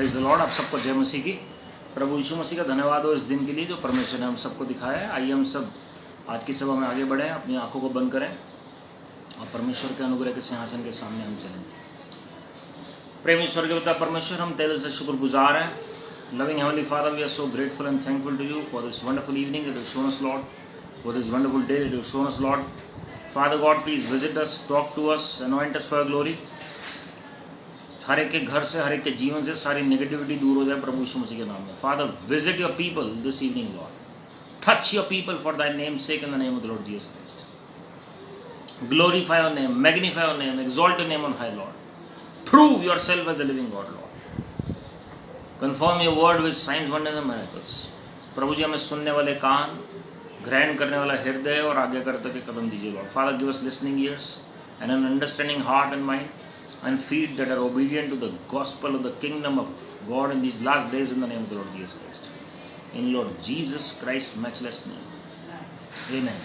Praise the Lord. आप सबको जय मसीह की। प्रभु यीशु मसीह का धन्यवाद हो इस दिन के लिए जो परमेश्वर ने हम सबको दिखाया है। आइए हम सब आज की सभा में आगे बढ़ें, अपनी आंखों को बंद करें और परमेश्वर के अनुग्रह के सिंहासन के सामने हम चलें। प्रेम ईश्वर के पिता परमेश्वर, हम तेरे से शुक्रगुजार हैं। Loving heavenly father, we are so grateful and thankful to you for this wonderful evening that you have shown us, Lord, for this wonderful day that you have shown us, Lord. Father God, please visit us, talk to us, anoint us for your glory. हर एक के घर से, हर एक के जीवन से सारी negativity दूर हो जाए प्रभु यीशु मसीह के नाम में। Father, visit your people this evening Lord, touch your people for thy name sake in the name of the Lord Jesus Christ. Glorify your name, magnify your name, exalt your name on high Lord. Prove yourself as a living God Lord. Confirm your word with signs, wonders and miracles. प्रभु जी, हमें सुनने वाले कान, ग्रहण करने वाला हृदय और आगे करते के कदम दीजिए Lord. Father, give us listening years and an understanding heart and mind and feet that are obedient to the gospel of the kingdom of God in these last days in the name of the Lord Jesus Christ. In Lord Jesus Christ's matchless name. Amen.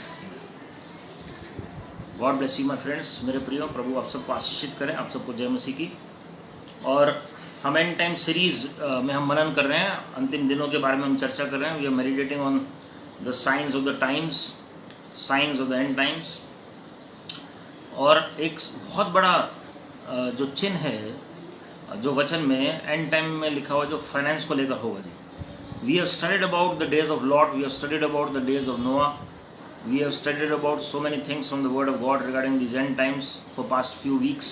God bless you my friends. मेरे प्रियो, प्रभु आप सबको आशीषित करें, आप सबको जय मसीह की। और हम एंड टाइम सीरीज में हम मनन कर रहे हैं, अंतिम दिनों के बारे में हम चर्चा कर रहे हैं। We are meditating on the science of the times, science of the end times. और एक बहुत बड़ा जो चिन्ह है जो वचन में एंड टाइम में लिखा हुआ, जो फाइनेंस को लेकर होगा जी। We have studied about the days of Lot, we have studied about the days of Noah, we have studied about so many things from the word of God regarding this end times for past few weeks.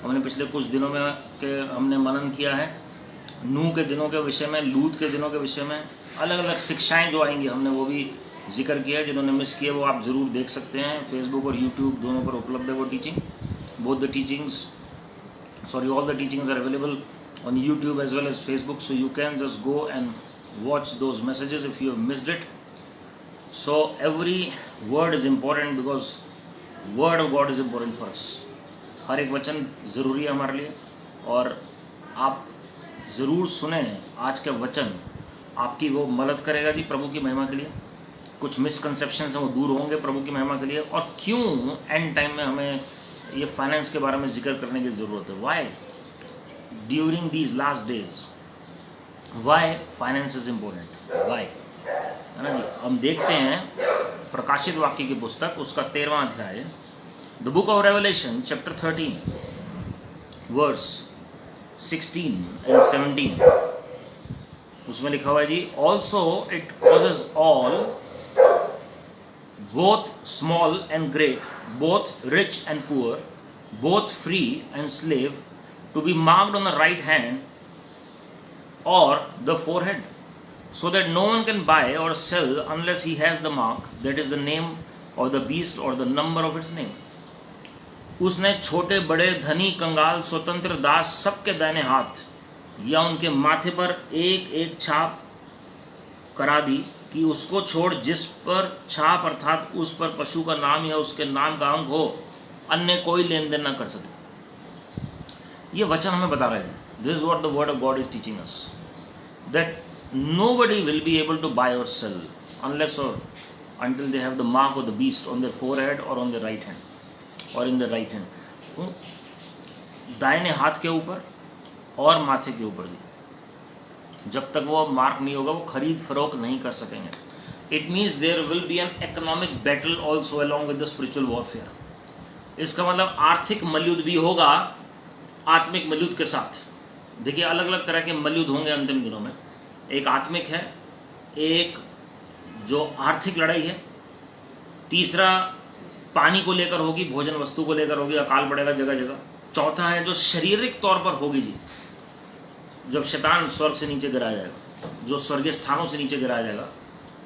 हमने पिछले कुछ दिनों में के हमने मनन किया है नूह के दिनों के विषय में, लूत के दिनों के विषय में। अलग अलग शिक्षाएँ जो आएंगी हमने वो भी जिक्र किया है। जिन्होंने मिस किया वो आप ज़रूर देख सकते हैं, फेसबुक और यूट्यूब दोनों पर उपलब्ध है वो teaching. Both the teachings, all the teachings are available on YouTube as well as Facebook, so you can just go and watch those messages if you have missed it. So every word is important because word of God is important for us. हर एक वचन ज़रूरी है हमारे लिए और आप ज़रूर सुने आज का वचन, आपकी वो मदद करेगा जी प्रभु की महिमा के लिए। कुछ मिसकंसेप्शंस हैं वो दूर होंगे प्रभु की महिमा के लिए। और क्यों एंड टाइम में हमें ये फाइनेंस के बारे में जिक्र करने की ज़रूरत है। Why during these last days, why finance is important, why, है ना जी। हम देखते हैं प्रकाशित वाक्य की पुस्तक, उसका 13वां अध्याय, the book of Revelation chapter 13 verse 16 and 17। उसमें लिखा हुआ है जी, also it causes all both small and great, both rich and poor, both free and slave, to be marked on the right hand or the forehead, so that no one can buy or sell unless he has the mark, that is the name of the beast or the number of its name. उसने छोटे बड़े, धनी कंगाल, स्वतंत्र दास सबके दाहिने हाथ या उनके माथे पर एक एक छाप करा दी कि उसको छोड़ जिस पर छाप अर्थात उस पर पशु का नाम या उसके नाम का अंक हो, अन्य कोई लेन देन ना कर सके। ये वचन हमें बता रहे हैं, this is what the word of God is teaching us, that nobody will be able to buy और सेल अनलेस और until they have the mark of the beast on their forehead or on their right hand or in the right hand। दाहिने हाथ के ऊपर और माथे के ऊपर भी, जब तक वो मार्क नहीं होगा वो खरीद फरोख्त नहीं कर सकेंगे। It means there will be an economic battle also along with the spiritual warfare. इसका मतलब आर्थिक मल्लयुद्ध भी होगा आत्मिक मल्लयुद्ध के साथ। देखिए, अलग अलग तरह के मल्लयुद्ध होंगे अंतिम दिनों में। एक आत्मिक है, एक जो आर्थिक लड़ाई है, तीसरा पानी को लेकर होगी, भोजन वस्तु को लेकर होगी, अकाल पड़ेगा जगह जगह। चौथा है जो शारीरिक तौर पर होगी जी, जब शैतान स्वर्ग से नीचे गिराया जाएगा, जो स्वर्गीय स्थानों से नीचे गिराया जाएगा।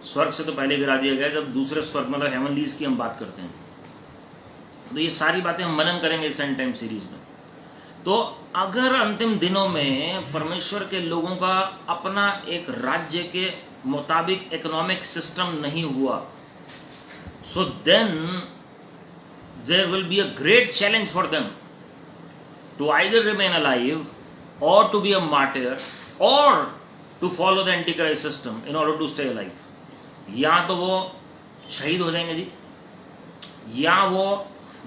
स्वर्ग से तो पहले गिरा दिया गया, जब दूसरे स्वर्ग मतलब हेवनलीज की हम बात करते हैं। तो ये सारी बातें हम मनन करेंगे इस एंड टाइम सीरीज में। तो अगर अंतिम दिनों में परमेश्वर के लोगों का अपना एक राज्य के मुताबिक इकोनॉमिक सिस्टम नहीं हुआ, so then there will be a great challenge for them to either remain alive or to be a martyr or to follow the antichrist system in order to stay alive। या तो वो शहीद हो जाएंगे जी, या वो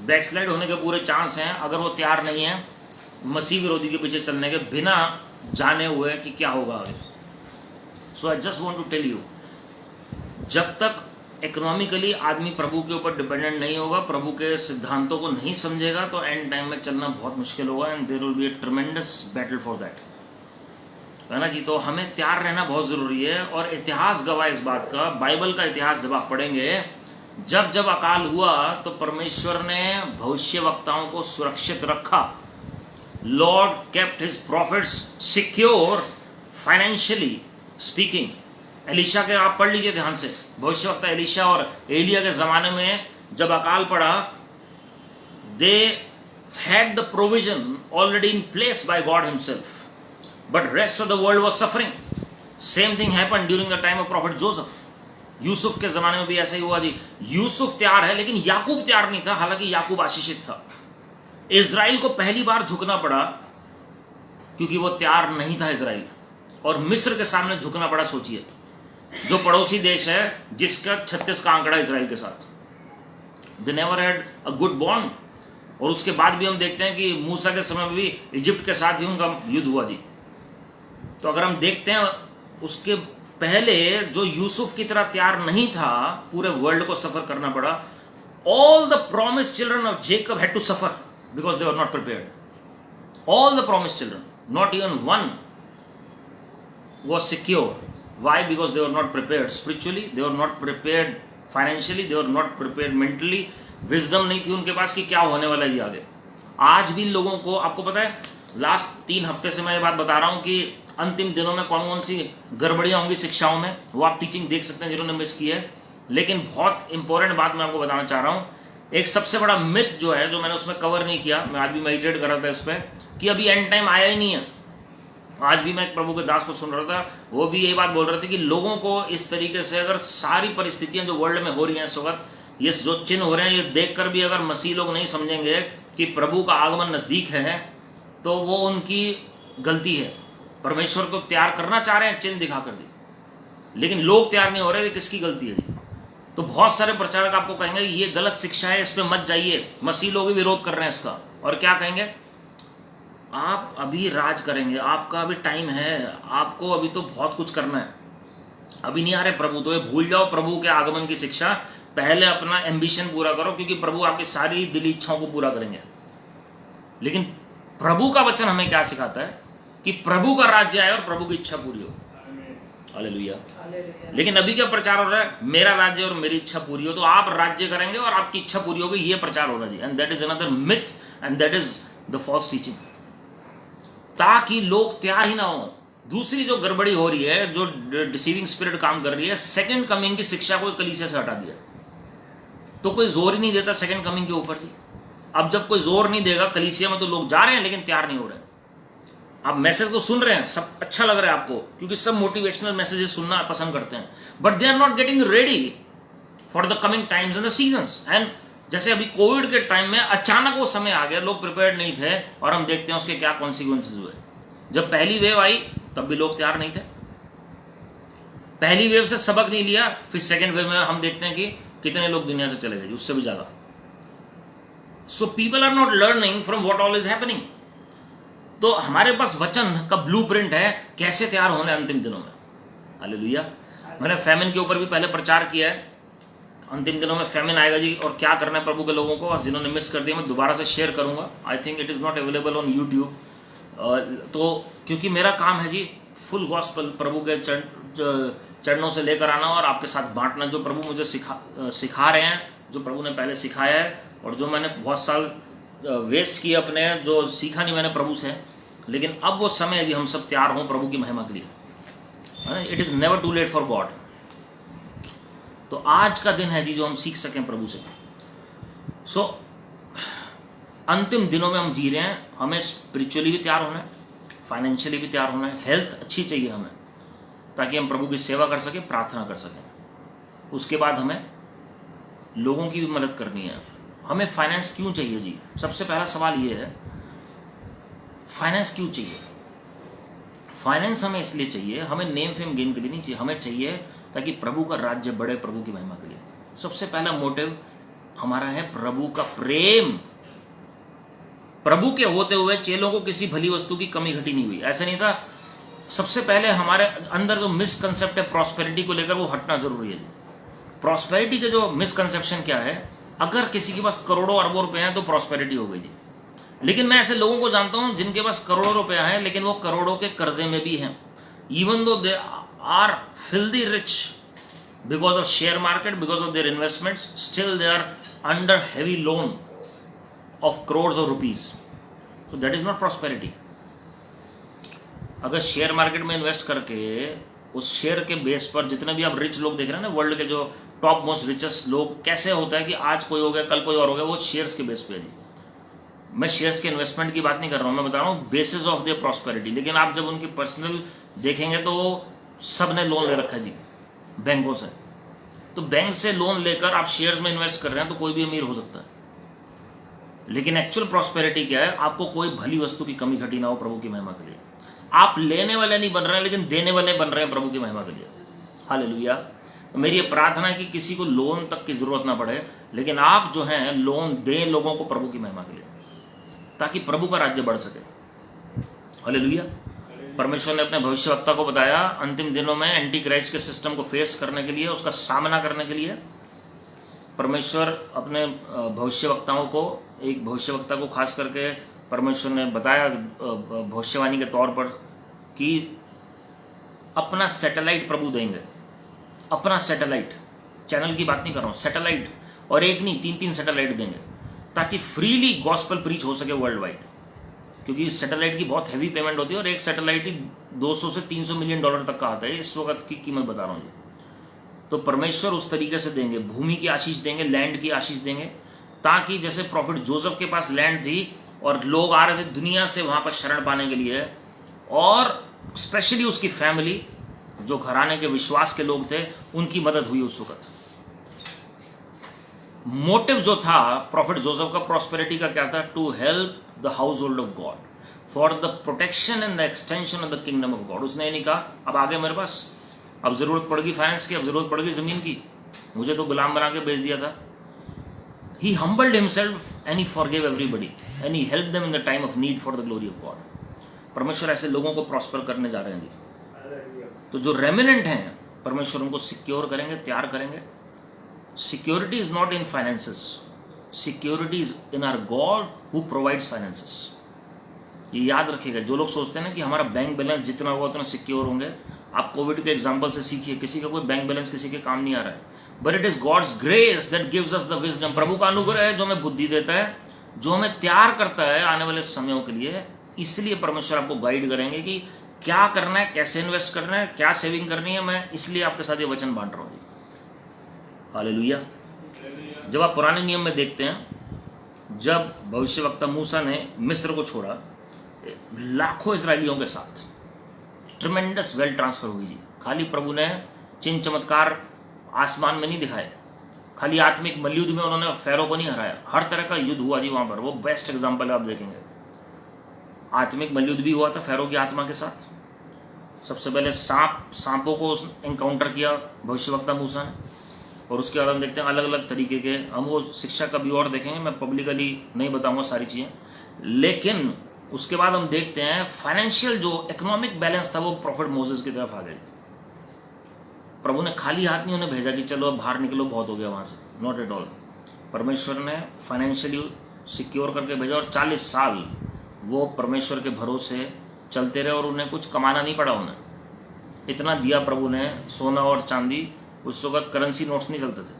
बैकस्लाइड होने के पूरे चांस हैं अगर वो तैयार नहीं है मसीह विरोधी के पीछे चलने के, बिना जाने हुए कि क्या होगा आगे। So I just want to tell you, जब तक इकोनॉमिकली आदमी प्रभु के ऊपर डिपेंडेंट नहीं होगा, प्रभु के सिद्धांतों को नहीं समझेगा, तो एंड टाइम में चलना बहुत मुश्किल होगा and there will be a tremendous battle for that, है ना जी। तो हमें तैयार रहना बहुत ज़रूरी है। और इतिहास गवाह इस बात का, बाइबल का इतिहास जब आप पढ़ेंगे, जब जब अकाल हुआ तो परमेश्वर ने भविष्यवक्ताओं को सुरक्षित रखा। Lord kept his profits secure financially speaking. Elisha के आप पढ़ लीजिए ध्यान से, भविष्यवक्ता एलिशा और एलिया के ज़माने में जब अकाल पड़ा, they had the provision already in place by God himself, but rest of the world was suffering. Same thing happened during the time of profit Joseph. Yusuf के ज़माने में भी ऐसा ही हुआ जी। यूसुफ तैयार है लेकिन याकूब तैयार नहीं था, हालांकि याकूब आशीषित था। इज़राइल को पहली बार झुकना पड़ा क्योंकि वो तैयार नहीं था इज़राइल, और मिस्र के सामने झुकना पड़ा। सोचिए, जो पड़ोसी देश है जिसका 36 का आंकड़ा इज़राइल के साथ, they never had a good bond. और उसके बाद भी हम देखते हैं कि मूसा के समय में भी इजिप्ट के साथ ही उनका युद्ध हुआ जी। तो अगर हम देखते हैं, उसके पहले जो यूसुफ की तरह तैयार नहीं था, पूरे वर्ल्ड को सफर करना पड़ा। All the promised children of Jacob had to suffer because they were not prepared. All the promised children, not even one was secure. Why? Because they were not prepared spiritually, they were not prepared financially, they were not prepared mentally. Wisdom नहीं थी उनके पास कि क्या होने वाला है आगे। आज भी लोगों को, आपको पता है, लास्ट 3 हफ्ते से मैं ये बात बता रहा हूँ कि अंतिम दिनों में कौन कौन सी गड़बड़ियाँ होंगी शिक्षाओं में, वो आप टीचिंग देख सकते हैं जिन्होंने मिस की है। लेकिन बहुत इंपॉर्टेंट बात मैं आपको बताना चाह रहा हूँ। एक सबसे बड़ा मिथ जो है, जो मैंने उसमें कवर नहीं किया, मैं आज भी मेडिटेट कर रहा था इस पर, कि अभी एंड टाइम आया ही नहीं है। आज भी मैं एक प्रभु के दास को सुन रहा था, वो भी यही बात बोल रहे थे कि लोगों को इस तरीके से, अगर सारी परिस्थितियां जो वर्ल्ड में हो रही हैं इस वक्त, ये जो चिन्ह हो रहे हैं, ये देखकर भी अगर मसीह लोग नहीं समझेंगे कि प्रभु का आगमन नज़दीक है, तो वो उनकी गलती है। परमेश्वर तो तैयार करना चाह रहे हैं चिन्ह दिखा कर दी, लेकिन लोग तैयार नहीं हो रहे, किसकी गलती है जी? तो बहुत सारे प्रचारक आपको कहेंगे ये गलत शिक्षा है, इस पर मत जाइए। मसीह लोग भी विरोध कर रहे हैं इसका, और क्या कहेंगे? आप अभी राज करेंगे, आपका अभी टाइम है, आपको अभी तो बहुत कुछ करना है, अभी नहीं आ रहे प्रभु। तो ये भूल जाओ प्रभु के आगमन की शिक्षा, पहले अपना एम्बिशन पूरा करो, क्योंकि प्रभु आपकी सारी दिली इच्छाओं को पूरा करेंगे। लेकिन प्रभु का वचन हमें क्या सिखाता है कि प्रभु का राज्य आए और प्रभु की इच्छा पूरी हो। हालेलुया। लेकिन अभी क्या प्रचार हो रहा है? मेरा राज्य और मेरी इच्छा पूरी हो, तो आप राज्य करेंगे और आपकी इच्छा पूरी होगी, ये प्रचार हो रहा है जी। And that is another myth and that is the false teaching, ताकि लोग तैयार ही ना हो। दूसरी जो गड़बड़ी हो रही है, जो डिसीविंग स्पिरिट काम कर रही है, सेकंड कमिंग की शिक्षा को कलीसिया से हटा दिया। तो कोई जोर ही नहीं देता सेकंड कमिंग के ऊपर जी। अब जब कोई जोर नहीं देगा कलीसिया में, तो लोग जा रहे हैं लेकिन तैयार नहीं हो रहे हैं। आप मैसेज तो सुन रहे हैं, सब अच्छा लग रहा है आपको, क्योंकि सब मोटिवेशनल मैसेजेस सुनना पसंद करते हैं, but they are not getting ready for the coming times and the seasons. And जैसे अभी कोविड के टाइम में अचानक वो समय आ गया, लोग प्रिपेयर्ड नहीं थे, और हम देखते हैं उसके क्या कॉन्सिक्वेंसेज हुए। जब पहली वेव आई तब भी लोग तैयार नहीं थे, पहली वेव से सबक नहीं लिया, फिर सेकेंड वेव में हम देखते हैं कि कितने लोग दुनिया से चले गए, उससे भी ज्यादा। So people are not learning from what all is happening. तो हमारे पास वचन का ब्लूप्रिंट है कैसे तैयार होने अंतिम दिनों में। हालेलुया। मैंने फैमिन के ऊपर भी पहले प्रचार किया है, अंतिम दिनों में फैमिन आएगा जी, और क्या करना है प्रभु के लोगों को। और जिन्होंने मिस कर दिया मैं दोबारा से शेयर करूंगा। I think it is not available on YouTube. तो क्योंकि मेरा काम है जी फुल गॉस्पेल प्रभु के चरणों से लेकर आना और आपके साथ बांटना, जो प्रभु मुझे सिखा रहे हैं, जो प्रभु ने पहले सिखाया है, और जो मैंने बहुत साल वेस्ट किए अपने, जो सीखा नहीं मैंने प्रभु से। लेकिन अब वो समय है जी हम सब तैयार हों प्रभु की महिमा के लिए। It is never too late for God. तो आज का दिन है जी जो हम सीख सकें प्रभु से। सो अंतिम दिनों में हम जी रहे हैं, हमें स्पिरिचुअली भी तैयार होना है, फाइनेंशियली भी तैयार होना है, हेल्थ अच्छी चाहिए हमें, ताकि हम प्रभु की सेवा कर सकें, प्रार्थना कर सकें। उसके बाद हमें लोगों की भी मदद करनी है। हमें फाइनेंस क्यों चाहिए जी? सबसे पहला सवाल ये है, फाइनेंस क्यों चाहिए? फाइनेंस हमें इसलिए चाहिए, हमें नेम फेम गेन के लिए नहीं चाहिए, हमें चाहिए ताकि प्रभु का राज्य बढ़े, प्रभु की महिमा के लिए। सबसे पहला मोटिव हमारा है प्रभु का प्रेम। प्रभु के होते हुए चेलों को किसी भली वस्तु की कमी घटी नहीं हुई। ऐसा नहीं था सबसे पहले हमारे अंदर जो मिसकंसेप्ट है प्रॉस्पेरिटी को लेकर वो हटना जरूरी है। प्रॉस्पेरिटी के जो मिसकंसेप्शन क्या है, अगर किसी के पास करोड़ों अरबों रुपए हैं तो प्रॉस्पेरिटी हो गई जी। लेकिन मैं ऐसे लोगों को जानता हूं जिनके पास करोड़ों रुपया है लेकिन वो करोड़ों के कर्जे में भी हैं, even though they are filthy rich because of share market, because of their investments, still they are under heavy loan of crores of rupees. So that is not prosperity. अगर शेयर मार्केट में invest करके उस share के base पर जितने भी आप rich लोग देख रहे हैं ना, वर्ल्ड के जो टॉप मोस्ट रिचेस्ट लोग, कैसे होता है कि आज कोई हो गया कल कोई और हो गया, वो शेयर्स के बेस पे है जी। मैं शेयर्स के इन्वेस्टमेंट की बात नहीं कर रहा हूँ, मैं बता रहा हूँ बेसिस ऑफ देयर प्रॉस्पेरिटी। लेकिन आप जब उनकी पर्सनल देखेंगे तो सब ने लोन ले रखा है जी बैंकों से। तो बैंक से लोन लेकर आप शेयर्स में इन्वेस्ट कर रहे हैं तो कोई भी अमीर हो सकता है। लेकिन एक्चुअल प्रॉस्पेरिटी क्या है, आपको कोई भली वस्तु की कमी घटी ना हो प्रभु की महिमा के लिए। आप लेने वाले नहीं बन रहे हैं लेकिन देने वाले बन रहे हैं प्रभु की महिमा के लिए। हालेलुया। तो मेरी ये प्रार्थना है कि किसी को लोन तक की जरूरत ना पड़े, लेकिन आप जो हैं लोन दें लोगों को प्रभु की महिमा के लिए, ताकि प्रभु का राज्य बढ़ सके। हालेलुया। परमेश्वर ने अपने भविष्यवक्ता को बताया अंतिम दिनों में एंटी क्राइस्ट के सिस्टम को फेस करने के लिए, उसका सामना करने के लिए परमेश्वर अपने भविष्यवक्ताओं को, एक भविष्यवक्ता को खास करके परमेश्वर ने बताया भविष्यवाणी के तौर पर कि अपना सैटेलाइट प्रभु देंगे। अपना सैटेलाइट, चैनल की बात नहीं कर रहा हूँ, सैटेलाइट, और एक नहीं 3-3 सैटेलाइट देंगे ताकि फ्रीली गॉस्पेल प्रीच हो सके वर्ल्ड वाइड। क्योंकि सैटेलाइट की बहुत हैवी पेमेंट होती है और एक सैटेलाइट ही 200 से 300 मिलियन डॉलर तक का आता है, इस वक्त की कीमत बता रहा हूँ जी। तो परमेश्वर उस तरीके से देंगे, भूमि की आशीष देंगे, लैंड की आशीष देंगे, ताकि जैसे प्रॉफिट जोसेफ के पास लैंड थी और लोग आ रहे थे दुनिया से वहाँ पर शरण पाने के लिए, और स्पेशली उसकी फैमिली जो घराने के विश्वास के लोग थे उनकी मदद हुई उस वक्त। मोटिव जो था प्रॉफिट जोसेफ का प्रॉस्पेरिटी का क्या था, to help the household of God for the protection and the extension of the kingdom of God. उसने ये नहीं कहा अब आगे मेरे पास अब जरूरत पड़ेगी फाइनेंस की, अब जरूरत पड़ेगी जमीन की, मुझे तो गुलाम बना के बेच दिया था। ही humbled himself and he forgave everybody and he helped them in the time of need for the glory of God. परमेश्वर ऐसे लोगों को प्रॉस्पर करने जा रहे हैं जी। तो जो रेमिनेंट हैं परमेश्वर उनको सिक्योर करेंगे, तैयार करेंगे। Security is not in finances, security is in our God who provides finances. ये याद रखिएगा। जो लोग सोचते हैं ना कि हमारा बैंक बैलेंस जितना होगा उतना सिक्योर होंगे, आप कोविड के एग्जाम्पल से सीखिए, किसी का कोई बैंक बैलेंस किसी के काम नहीं आ रहा है, but it is God's grace that gives us the wisdom. प्रभु का अनुग्रह है जो हमें बुद्धि देता है, जो हमें तैयार करता है आने वाले समयों के लिए। इसलिए परमेश्वर आपको गाइड करेंगे कि क्या करना है, कैसे इन्वेस्ट करना है, क्या सेविंग करनी है। मैं इसलिए आपके साथ ये वचन बांट रहा हूँ। हालेलुया। जब आप पुराने नियम में देखते हैं, जब भविष्यवक्ता मूसा ने मिस्र को छोड़ा लाखों इजरायलियों के साथ, ट्रिमेंडस वेल्थ ट्रांसफर हुई जी। खाली प्रभु ने चिन्ह चमत्कार आसमान में नहीं दिखाए, खाली आत्मिक मल्लयुद्ध में उन्होंने फैरो को नहीं हराया, हर तरह का युद्ध हुआ जी वहां पर। वो बेस्ट एग्जांपल है, आप देखेंगे। आत्मिक मल्लयुद्ध भी हुआ था फैरो की आत्मा के साथ। सबसे पहले सांपों को एनकाउंटर किया भविष्यवक्ता मूसा ने, और उसके बाद हम देखते हैं अलग अलग तरीके के, हम वो शिक्षा कभी और देखेंगे, मैं पब्लिकली नहीं बताऊंगा सारी चीज़ें। लेकिन उसके बाद हम देखते हैं फाइनेंशियल जो इकोनॉमिक बैलेंस था वो प्रॉफिट मोसेस की तरफ आ गई। प्रभु ने खाली हाथ नहीं उन्हें भेजा कि चलो अब बाहर निकलो, बहुत हो गया वहाँ से, नॉट एट ऑल। परमेश्वर ने फाइनेंशियली सिक्योर करके भेजा और 40 साल वो परमेश्वर के भरोसे चलते रहे और उन्हें कुछ कमाना नहीं पड़ा। उन्हें इतना दिया प्रभु ने, सोना और चांदी, उस वक्त करेंसी नोट्स नहीं चलते थे,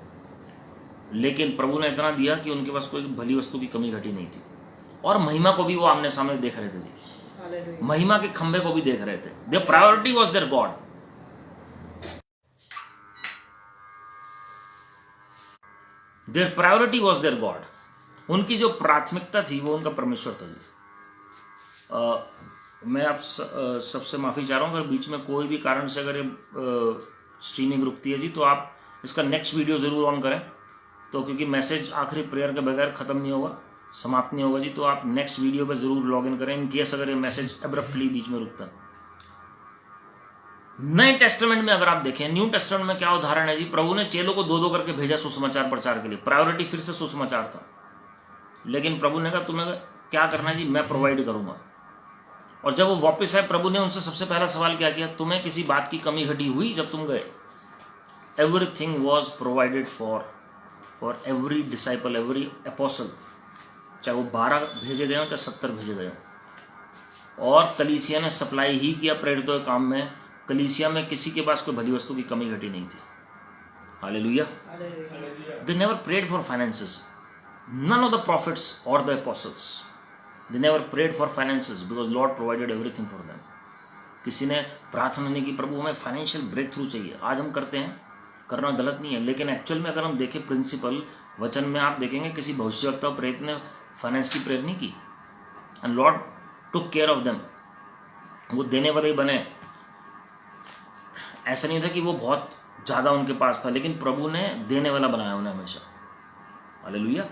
लेकिन प्रभु ने इतना दिया कि उनके पास कोई भली वस्तु की कमी घटी नहीं थी। और महिमा को भी वो आमने सामने देख रहे थे जी, महिमा के खंभे को भी देख रहे थे। Their priority was their God. Their priority was their God. उनकी जो प्राथमिकता थी वो उनका परमेश्वर था जी। मैं आप सबसे माफ़ी चाह रहा हूँ अगर बीच में कोई भी कारण से अगर स्ट्रीमिंग रुकती है जी, तो आप इसका नेक्स्ट वीडियो ज़रूर ऑन करें, तो क्योंकि मैसेज आखिरी प्रेयर के बगैर ख़त्म नहीं होगा, समाप्त नहीं होगा जी। तो आप नेक्स्ट वीडियो पे ज़रूर लॉग इन करें इन केस अगर ये मैसेज एब्रप्टली बीच में रुकता है। नए टेस्टामेंट में अगर आप देखें, न्यू टेस्टामेंट में क्या उदाहरण है जी, प्रभु ने चेलों को 2-2 करके भेजा सुसमाचार प्रचार के लिए। प्रायोरिटी फिर से सुसमाचार था, लेकिन प्रभु ने कहा तुम्हें क्या करना है जी, मैं प्रोवाइड करूंगा। और जब वो वापस आए, प्रभु ने उनसे सबसे पहला सवाल क्या किया? तुम्हें किसी बात की कमी घटी हुई जब तुम गए? Everything was provided for every disciple, every apostle, चाहे वो 12 भेजे गए हों चाहे 70 भेजे गए हों। और कलीसिया ने सप्लाई ही किया प्रेरितों के काम में। कलीसिया में किसी के पास कोई भली वस्तु की कमी घटी नहीं थी। Hallelujah. They never prayed for finances. None of the prophets or the apostles, they never prayed for finances because Lord provided everything for them. किसी ने प्रार्थना नहीं की प्रभु हमें फाइनेंशियल ब्रेक थ्रू चाहिए। आज हम करते हैं, करना गलत नहीं है, लेकिन एक्चुअल में अगर हम देखें प्रिंसिपल वचन में, आप देखेंगे किसी भविष्यवक्ता प्रेरित ने फाइनेंस की प्रेयर नहीं की। And Lord took care of them. वो देने वाले ही बने। ऐसा नहीं था कि वो बहुत ज़्यादा उनके पास था, लेकिन प्रभु ने देने वाला बनाया उन्हें हमेशा। हालेलुया।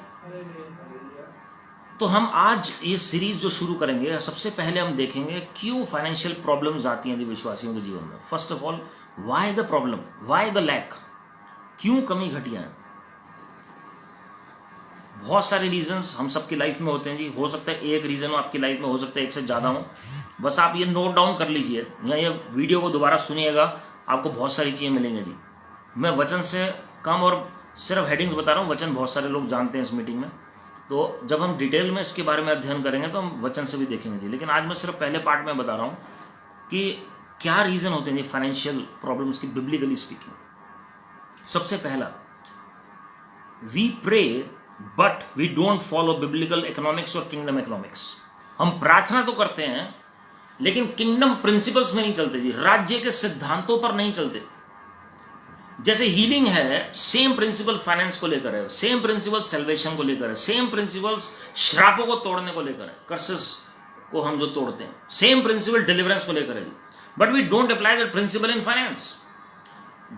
तो हम आज ये सीरीज जो शुरू करेंगे, सबसे पहले हम देखेंगे क्यों फाइनेंशियल प्रॉब्लम्स आती हैं विश्वासियों के जीवन में। First of all, why the problem, why the lack, क्यों कमी घटियां हैं। बहुत सारे रीजंस हम सबकी लाइफ में होते हैं जी। हो सकता है एक रीजन हो आपकी लाइफ में, हो सकता है एक से ज़्यादा हो। बस आप ये नोट डाउन कर लीजिए या ये वीडियो को दोबारा सुनिएगा, आपको बहुत सारी चीज़ें मिलेंगी जी। मैं वचन से कम और सिर्फ हेडिंग्स बता रहा हूँ, वचन बहुत सारे लोग जानते हैं इस मीटिंग में। तो जब हम डिटेल में इसके बारे में अध्ययन करेंगे तो हम वचन से भी देखेंगे जी। लेकिन आज मैं सिर्फ पहले पार्ट में बता रहा हूँ कि क्या रीज़न होते हैं जी फाइनेंशियल प्रॉब्लम्स की, बिब्लिकली स्पीकिंग। सबसे पहला, we pray but we don't follow biblical economics और किंगडम इकोनॉमिक्स। हम प्रार्थना तो करते हैं लेकिन किंगडम प्रिंसिपल्स में नहीं चलते जी, राज्य के सिद्धांतों पर नहीं चलते। जैसे हीलिंग है, सेम प्रिंसिपल फाइनेंस को लेकर है, सेम प्रिंसिपल सेल्वेशन को लेकर है, सेम प्रिंसिपल्स श्रापों को तोड़ने को लेकर है, कर्सेस को हम जो तोड़ते हैं, सेम प्रिंसिपल डिलीवरेंस को लेकर है जी। But we don't apply that principle in finance.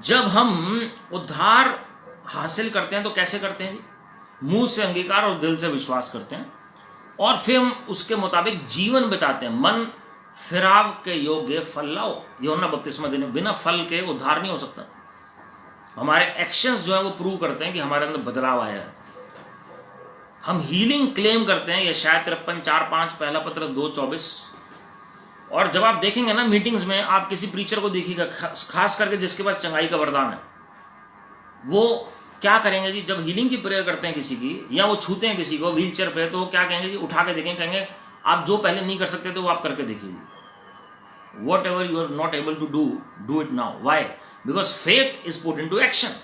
जब हम उद्धार हासिल करते हैं तो कैसे करते हैं जी? मुंह से अंगीकार और दिल से विश्वास करते हैं और फिर हम उसके मुताबिक जीवन बिताते हैं। मन फिराव के योग्य फल लाओ, यूहन्ना बपतिस्मा देने। बिना फल के उद्धार नहीं हो सकता। हमारे एक्शंस जो है वो प्रूव करते हैं कि हमारे अंदर बदलाव आया है। हम हीलिंग क्लेम करते हैं, यशायाह 53:4-5, पहला पत्रस 2:24। और जब आप देखेंगे ना मीटिंग्स में, आप किसी प्रीचर को देखिएगा, खास करके जिसके पास चंगाई का वरदान है, वो क्या करेंगे जी? जब हीलिंग की प्रेयर करते हैं किसी की, या वो छूते हैं किसी को व्हील चेयर पे, तो क्या कहेंगे जी? उठा के देखेंगे, कहेंगे आप जो पहले नहीं कर सकते थे वो आप करके देखिए जी। Whatever you are not able to do it now. Why? Because faith is put into action.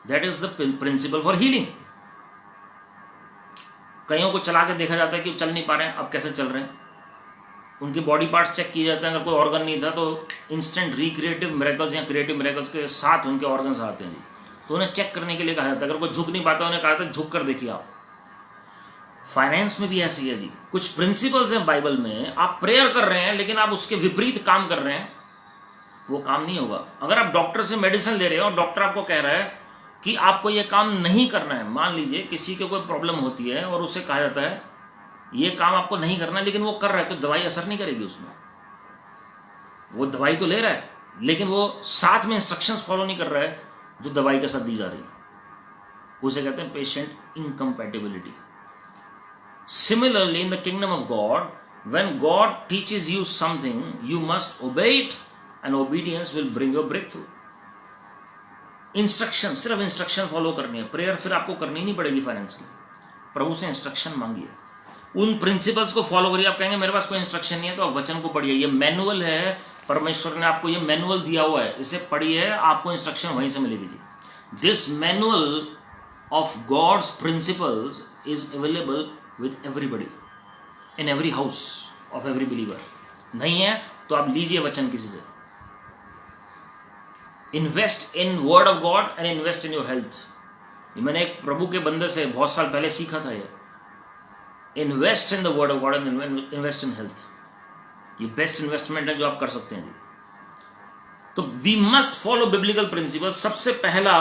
That is the principle for healing. कईयों को चला के देखा जाता है कि चल नहीं पा रहे हैं, अब कैसे चल रहे हैं। उनके बॉडी पार्ट्स चेक किए जाते हैं, अगर कोई ऑर्गन नहीं था तो इंस्टेंट रिक्रिएटिव मिरेकल्स या क्रिएटिव मिरेकल्स के साथ उनके ऑर्गन्स आते हैं जी। तो उन्हें चेक करने के लिए कहा जाता है। अगर कोई झुक नहीं पाता, उन्हें कहा था झुक कर देखिए आप। फाइनेंस में भी ऐसे ही है जी। कुछ प्रिंसिपल्स हैं बाइबल में, आप प्रेयर कर रहे हैं लेकिन आप उसके विपरीत काम कर रहे हैं, वो काम नहीं होगा। अगर आप डॉक्टर से मेडिसिन ले रहे हो और डॉक्टर आपको कह रहा है कि आपको ये काम नहीं करना है, मान लीजिए किसी को कोई प्रॉब्लम होती है और उसे कहा जाता है ये काम आपको नहीं करना है, लेकिन वो कर रहा है, तो दवाई असर नहीं करेगी उसमें। वो दवाई तो ले रहा है लेकिन वो साथ में इंस्ट्रक्शंस फॉलो नहीं कर रहा है जो दवाई के साथ दी जा रही है। उसे कहते हैं patient incompatibility. Similarly, in the kingdom of God, when God teaches you something, you must obey it, and obedience will bring your breakthrough. Instruction, सिर्फ इंस्ट्रक्शन फॉलो करनी है। प्रेयर फिर आपको करनी नहीं पड़ेगी फाइनेंस की। प्रभु से इंस्ट्रक्शन मांगिए, उन प्रिंसिपल्स को फॉलो करिए। आप कहेंगे मेरे पास कोई इंस्ट्रक्शन नहीं है, तो आप वचन को पढ़िए। ये मैनुअल है, परमेश्वर ने आपको ये मैनुअल दिया हुआ है, इसे पढ़िए, आपको इंस्ट्रक्शन वहीं से मिलेगी जी। This manual of God's principles is available with everybody in every house of every believer। नहीं है तो आप लीजिए वचन किसी से। Invest in word of God and invest in your health. मैंने एक प्रभु के बंदे से बहुत साल पहले सीखा था ये। Invest in the word of God and invest in health. ये बेस्ट इन्वेस्टमेंट है जो आप कर सकते हैं। तो we must follow biblical principle. सबसे पहला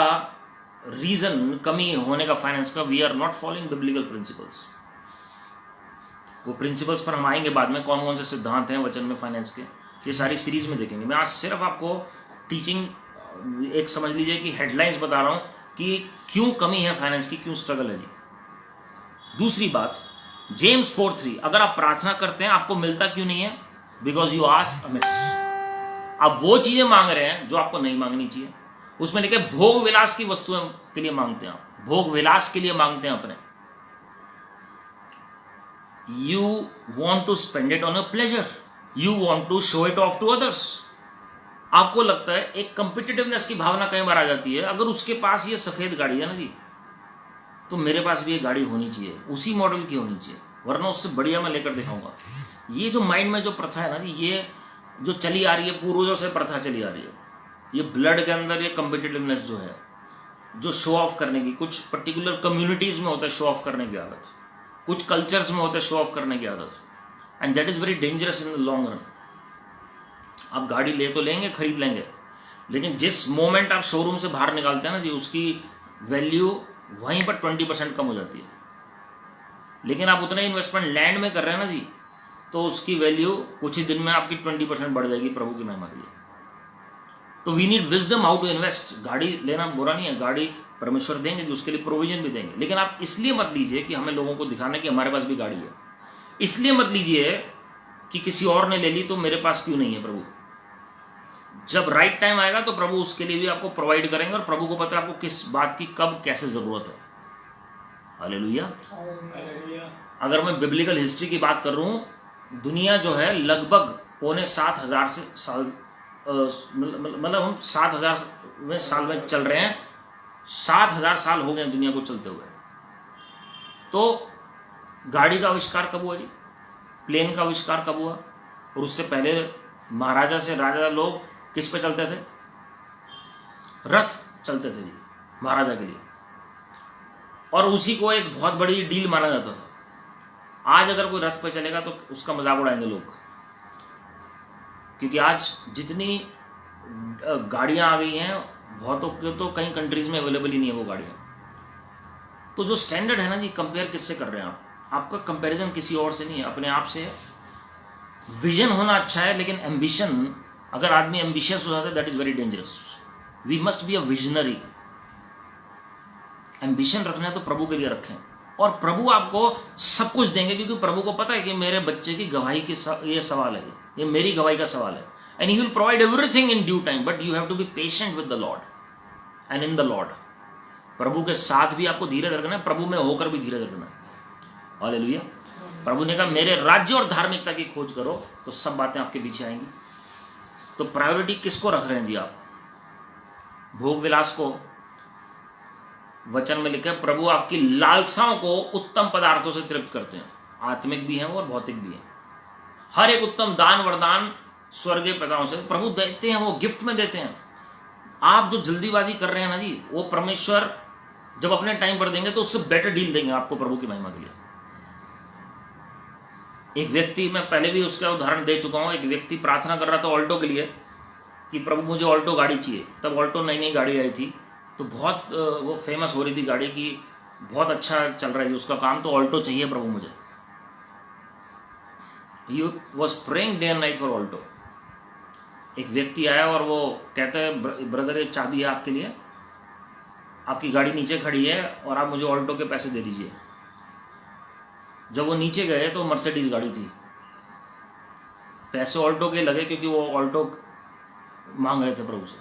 रीजन कमी होने का फाइनेंस का, we are not following biblical principles. वो प्रिंसिपल्स पर हम आएंगे बाद में, कौन कौन से सिद्धांत हैं वचन में फाइनेंस के, ये सारी सीरीज में देखेंगे। मैं आज सिर्फ आपको टीचिंग एक समझ लीजिए कि हेडलाइंस बता रहा हूं कि क्यों कमी है फाइनेंस की, क्यों स्ट्रगल है जी। दूसरी बात, जेम्स 4:3, अगर आप प्रार्थना करते हैं आपको मिलता क्यों नहीं है? Because you ask amiss. आप वो चीजें मांग रहे हैं जो आपको नहीं मांगनी चाहिए। उसमें लिखे भोग विलास की वस्तुएं के लिए मांगते हैं आप, भोग विलास के लिए मांगते हैं अपने। You want to spend it on a pleasure, you want to show it off to others. आपको लगता है एक कंपिटिटिवनेस की भावना कई बार आ जाती है, अगर उसके पास ये सफेद गाड़ी है ना जी, तो मेरे पास भी ये गाड़ी होनी चाहिए, उसी मॉडल की होनी चाहिए, वरना उससे बढ़िया मैं लेकर दिखाऊंगा। ये जो माइंड में जो प्रथा है ना जी, ये जो चली आ रही है, पूर्वजों से प्रथा चली आ रही है, ये ब्लड के अंदर ये कंपिटिटिवनेस जो है, जो शो ऑफ करने की, कुछ पर्टिकुलर कम्युनिटीज में होता है शो ऑफ करने की आदत, कुछ कल्चर्स में होता है शो ऑफ करने की आदत, and that is very dangerous in the long run. आप गाड़ी ले तो लेंगे, खरीद लेंगे, लेकिन जिस मोमेंट आप शोरूम से बाहर निकालते हैं ना जी, उसकी वैल्यू वहीं पर 20% कम हो जाती है। लेकिन आप उतना इन्वेस्टमेंट लैंड में कर रहे हैं ना जी, तो उसकी वैल्यू कुछ ही दिन में आपकी 20% बढ़ जाएगी प्रभु की महिमा के लिए। तो we need wisdom how to invest. गाड़ी लेना बुरा नहीं है, गाड़ी परमेश्वर देंगे, उसके लिए प्रोविजन भी देंगे, लेकिन आप इसलिए मत लीजिए कि हमें लोगों को दिखाना कि हमारे पास भी गाड़ी है। इसलिए मत लीजिए कि किसी और ने ले ली तो मेरे पास क्यों नहीं है। प्रभु जब राइट टाइम आएगा तो प्रभु उसके लिए भी आपको प्रोवाइड करेंगे, और प्रभु को पता है आपको किस बात की कब कैसे जरूरत है। हालेलुया। अगर मैं बिब्लिकल हिस्ट्री की बात कर रहा हूं, दुनिया जो है लगभग 7,500 से साल, मतलब हम 7,000 साल में चल रहे हैं, 7,000 साल हो गए दुनिया को चलते हुए। तो गाड़ी का आविष्कार कब हुआ जी? प्लेन का आविष्कार कब हुआ? और उससे पहले महाराजा से राजा लोग किस पे चलते थे? रथ चलते थे जी महाराजा के लिए, और उसी को एक बहुत बड़ी डील माना जाता था। आज अगर कोई रथ पे चलेगा तो उसका मजाक उड़ाएंगे लोग, क्योंकि आज जितनी गाड़ियां आ गई हैं, बहुतों के तो कई कंट्रीज में अवेलेबल ही नहीं है वो गाड़ियां। तो जो स्टैंडर्ड है ना जी, कंपेयर किससे कर रहे हैं आप? आपका कंपैरिजन किसी और से नहीं है, अपने आप से है। विजन होना अच्छा है, लेकिन एम्बिशन, अगर आदमी एम्बिशियस हो जाता है, that is very dangerous. We must be a visionary. Ambition रखना है तो प्रभु के लिए रखें, और प्रभु आपको सब कुछ देंगे, क्योंकि प्रभु को पता है कि मेरे बच्चे की गवाही की ये सवाल है, ये मेरी गवाही का सवाल है। And he will provide everything in due time, but you have to be patient with the Lord and in the Lord. प्रभु के साथ भी आपको धीरज रखना है, प्रभु में होकर भी धीरज रखना है। हालेलुया। प्रभु ने कहा मेरे राज्य और धार्मिकता की खोज करो तो सब बातें आपके पीछे आएंगी। तो प्रायोरिटी किसको रख रहे हैं जी आप? भोग विलास को? वचन में लिखा है प्रभु आपकी लालसाओं को उत्तम पदार्थों से तृप्त करते हैं, आत्मिक भी हैं और भौतिक भी हैं। हर एक उत्तम दान वरदान स्वर्गीय पिताओं से प्रभु देते हैं, वो गिफ्ट में देते हैं। आप जो जल्दीबाजी कर रहे हैं ना जी, वो परमेश्वर जब अपने टाइम पर देंगे तो उससे बेटर डील देंगे आपको प्रभु की महिमा के लिए। एक व्यक्ति, मैं पहले भी उसका उदाहरण दे चुका हूं, एक व्यक्ति प्रार्थना कर रहा था ऑल्टो के लिए कि प्रभु मुझे ऑल्टो गाड़ी चाहिए। तब ऑल्टो नई नई गाड़ी आई थी, तो बहुत वो फेमस हो रही थी गाड़ी की, बहुत अच्छा चल रहा है उसका काम, तो ऑल्टो चाहिए प्रभु मुझे। He was praying day and night for Alto. एक व्यक्ति आया और वो कहता है ब्रदर ये चाबी है आपके लिए, आपकी गाड़ी नीचे खड़ी है और आप मुझे ऑल्टो के पैसे दे दीजिए। जब वो नीचे गए तो मर्सिडीज गाड़ी थी, पैसे ऑल्टो के लगे क्योंकि वो ऑल्टो मांग रहे थे प्रभु से,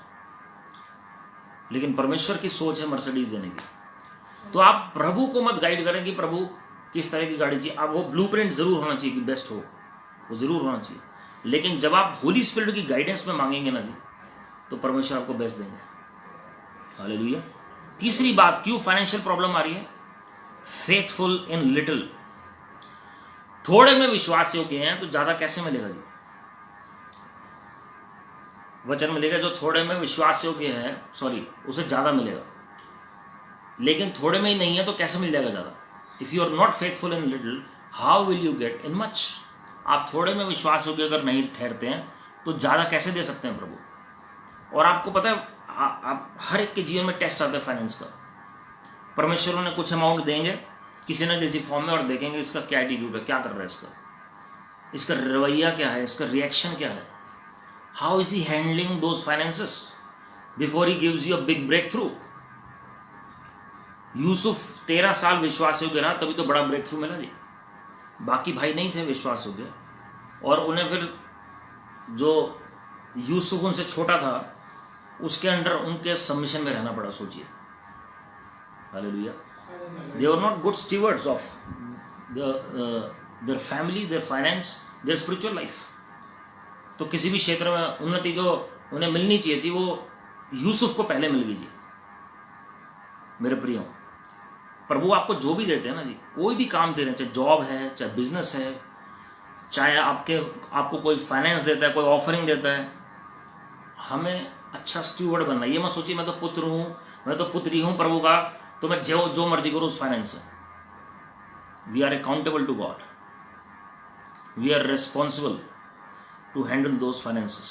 लेकिन परमेश्वर की सोच है मर्सिडीज देने की। तो आप प्रभु को मत गाइड करें कि प्रभु किस तरह की गाड़ी चाहिए। आप वो ब्लूप्रिंट जरूर होना चाहिए कि बेस्ट हो, वो जरूर होना चाहिए, लेकिन जब आप होली स्पिरिट की गाइडेंस में मांगेंगे ना जी, तो परमेश्वर आपको बेस्ट देंगे। हालेलुया। तीसरी बात, क्यों फाइनेंशियल प्रॉब्लम आ रही है? Faithful in little. थोड़े में विश्वास योग्य हैं तो ज्यादा कैसे मिलेगा जी? वचन मिलेगा जो थोड़े में विश्वास योग्य है, उसे ज्यादा मिलेगा। लेकिन थोड़े में ही नहीं है तो कैसे मिल जाएगा ज्यादा? If you are not faithful in little, how will you get in much? आप थोड़े में विश्वास योग्य अगर नहीं ठहरते हैं तो ज्यादा कैसे दे सकते हैं प्रभु? और आपको पता है, आप हर एक के जीवन में टेस्ट आता है फाइनेंस का। परमेश्वर ने कुछ अमाउंट देंगे किसी न किसी फॉर्म में, और देखेंगे इसका क्या एटीट्यूड है, क्या कर रहा है, इसका रवैया क्या है, इसका रिएक्शन क्या है, how is he handling those finances before he gives you a big breakthrough. Yusuf 13 साल विश्वास योग्य रहा, तभी तो बड़ा ब्रेक थ्रू मिला जी। बाकी भाई नहीं थे विश्वास योग्य, और उन्हें फिर जो यूसुफ उनसे छोटा था उसके अंडर उनके सबमिशन में रहना पड़ा। सोचिए, hallelujah. They were not good stewards of their family, their finance, their spiritual life. तो किसी भी क्षेत्र में उन्नति जो उन्हें मिलनी चाहिए थी वो यूसुफ को पहले मिल गई जी। मेरे प्रियो, प्रभु आपको जो भी देते हैं ना जी, कोई भी काम दे रहे हैं, चाहे जॉब है, चाहे बिजनेस है, चाहे आपको कोई फाइनेंस देता है, कोई ऑफरिंग देता है, हमें अच्छा स्टीवर्ड बनना है। ये मत सोचिए मैं तो पुत्र हूँ, मैं तो पुत्री हूँ प्रभु का, तो मैं जो मर्जी करूँ उस फाइनेंस से। We are accountable to God, we are responsible to handle those finances,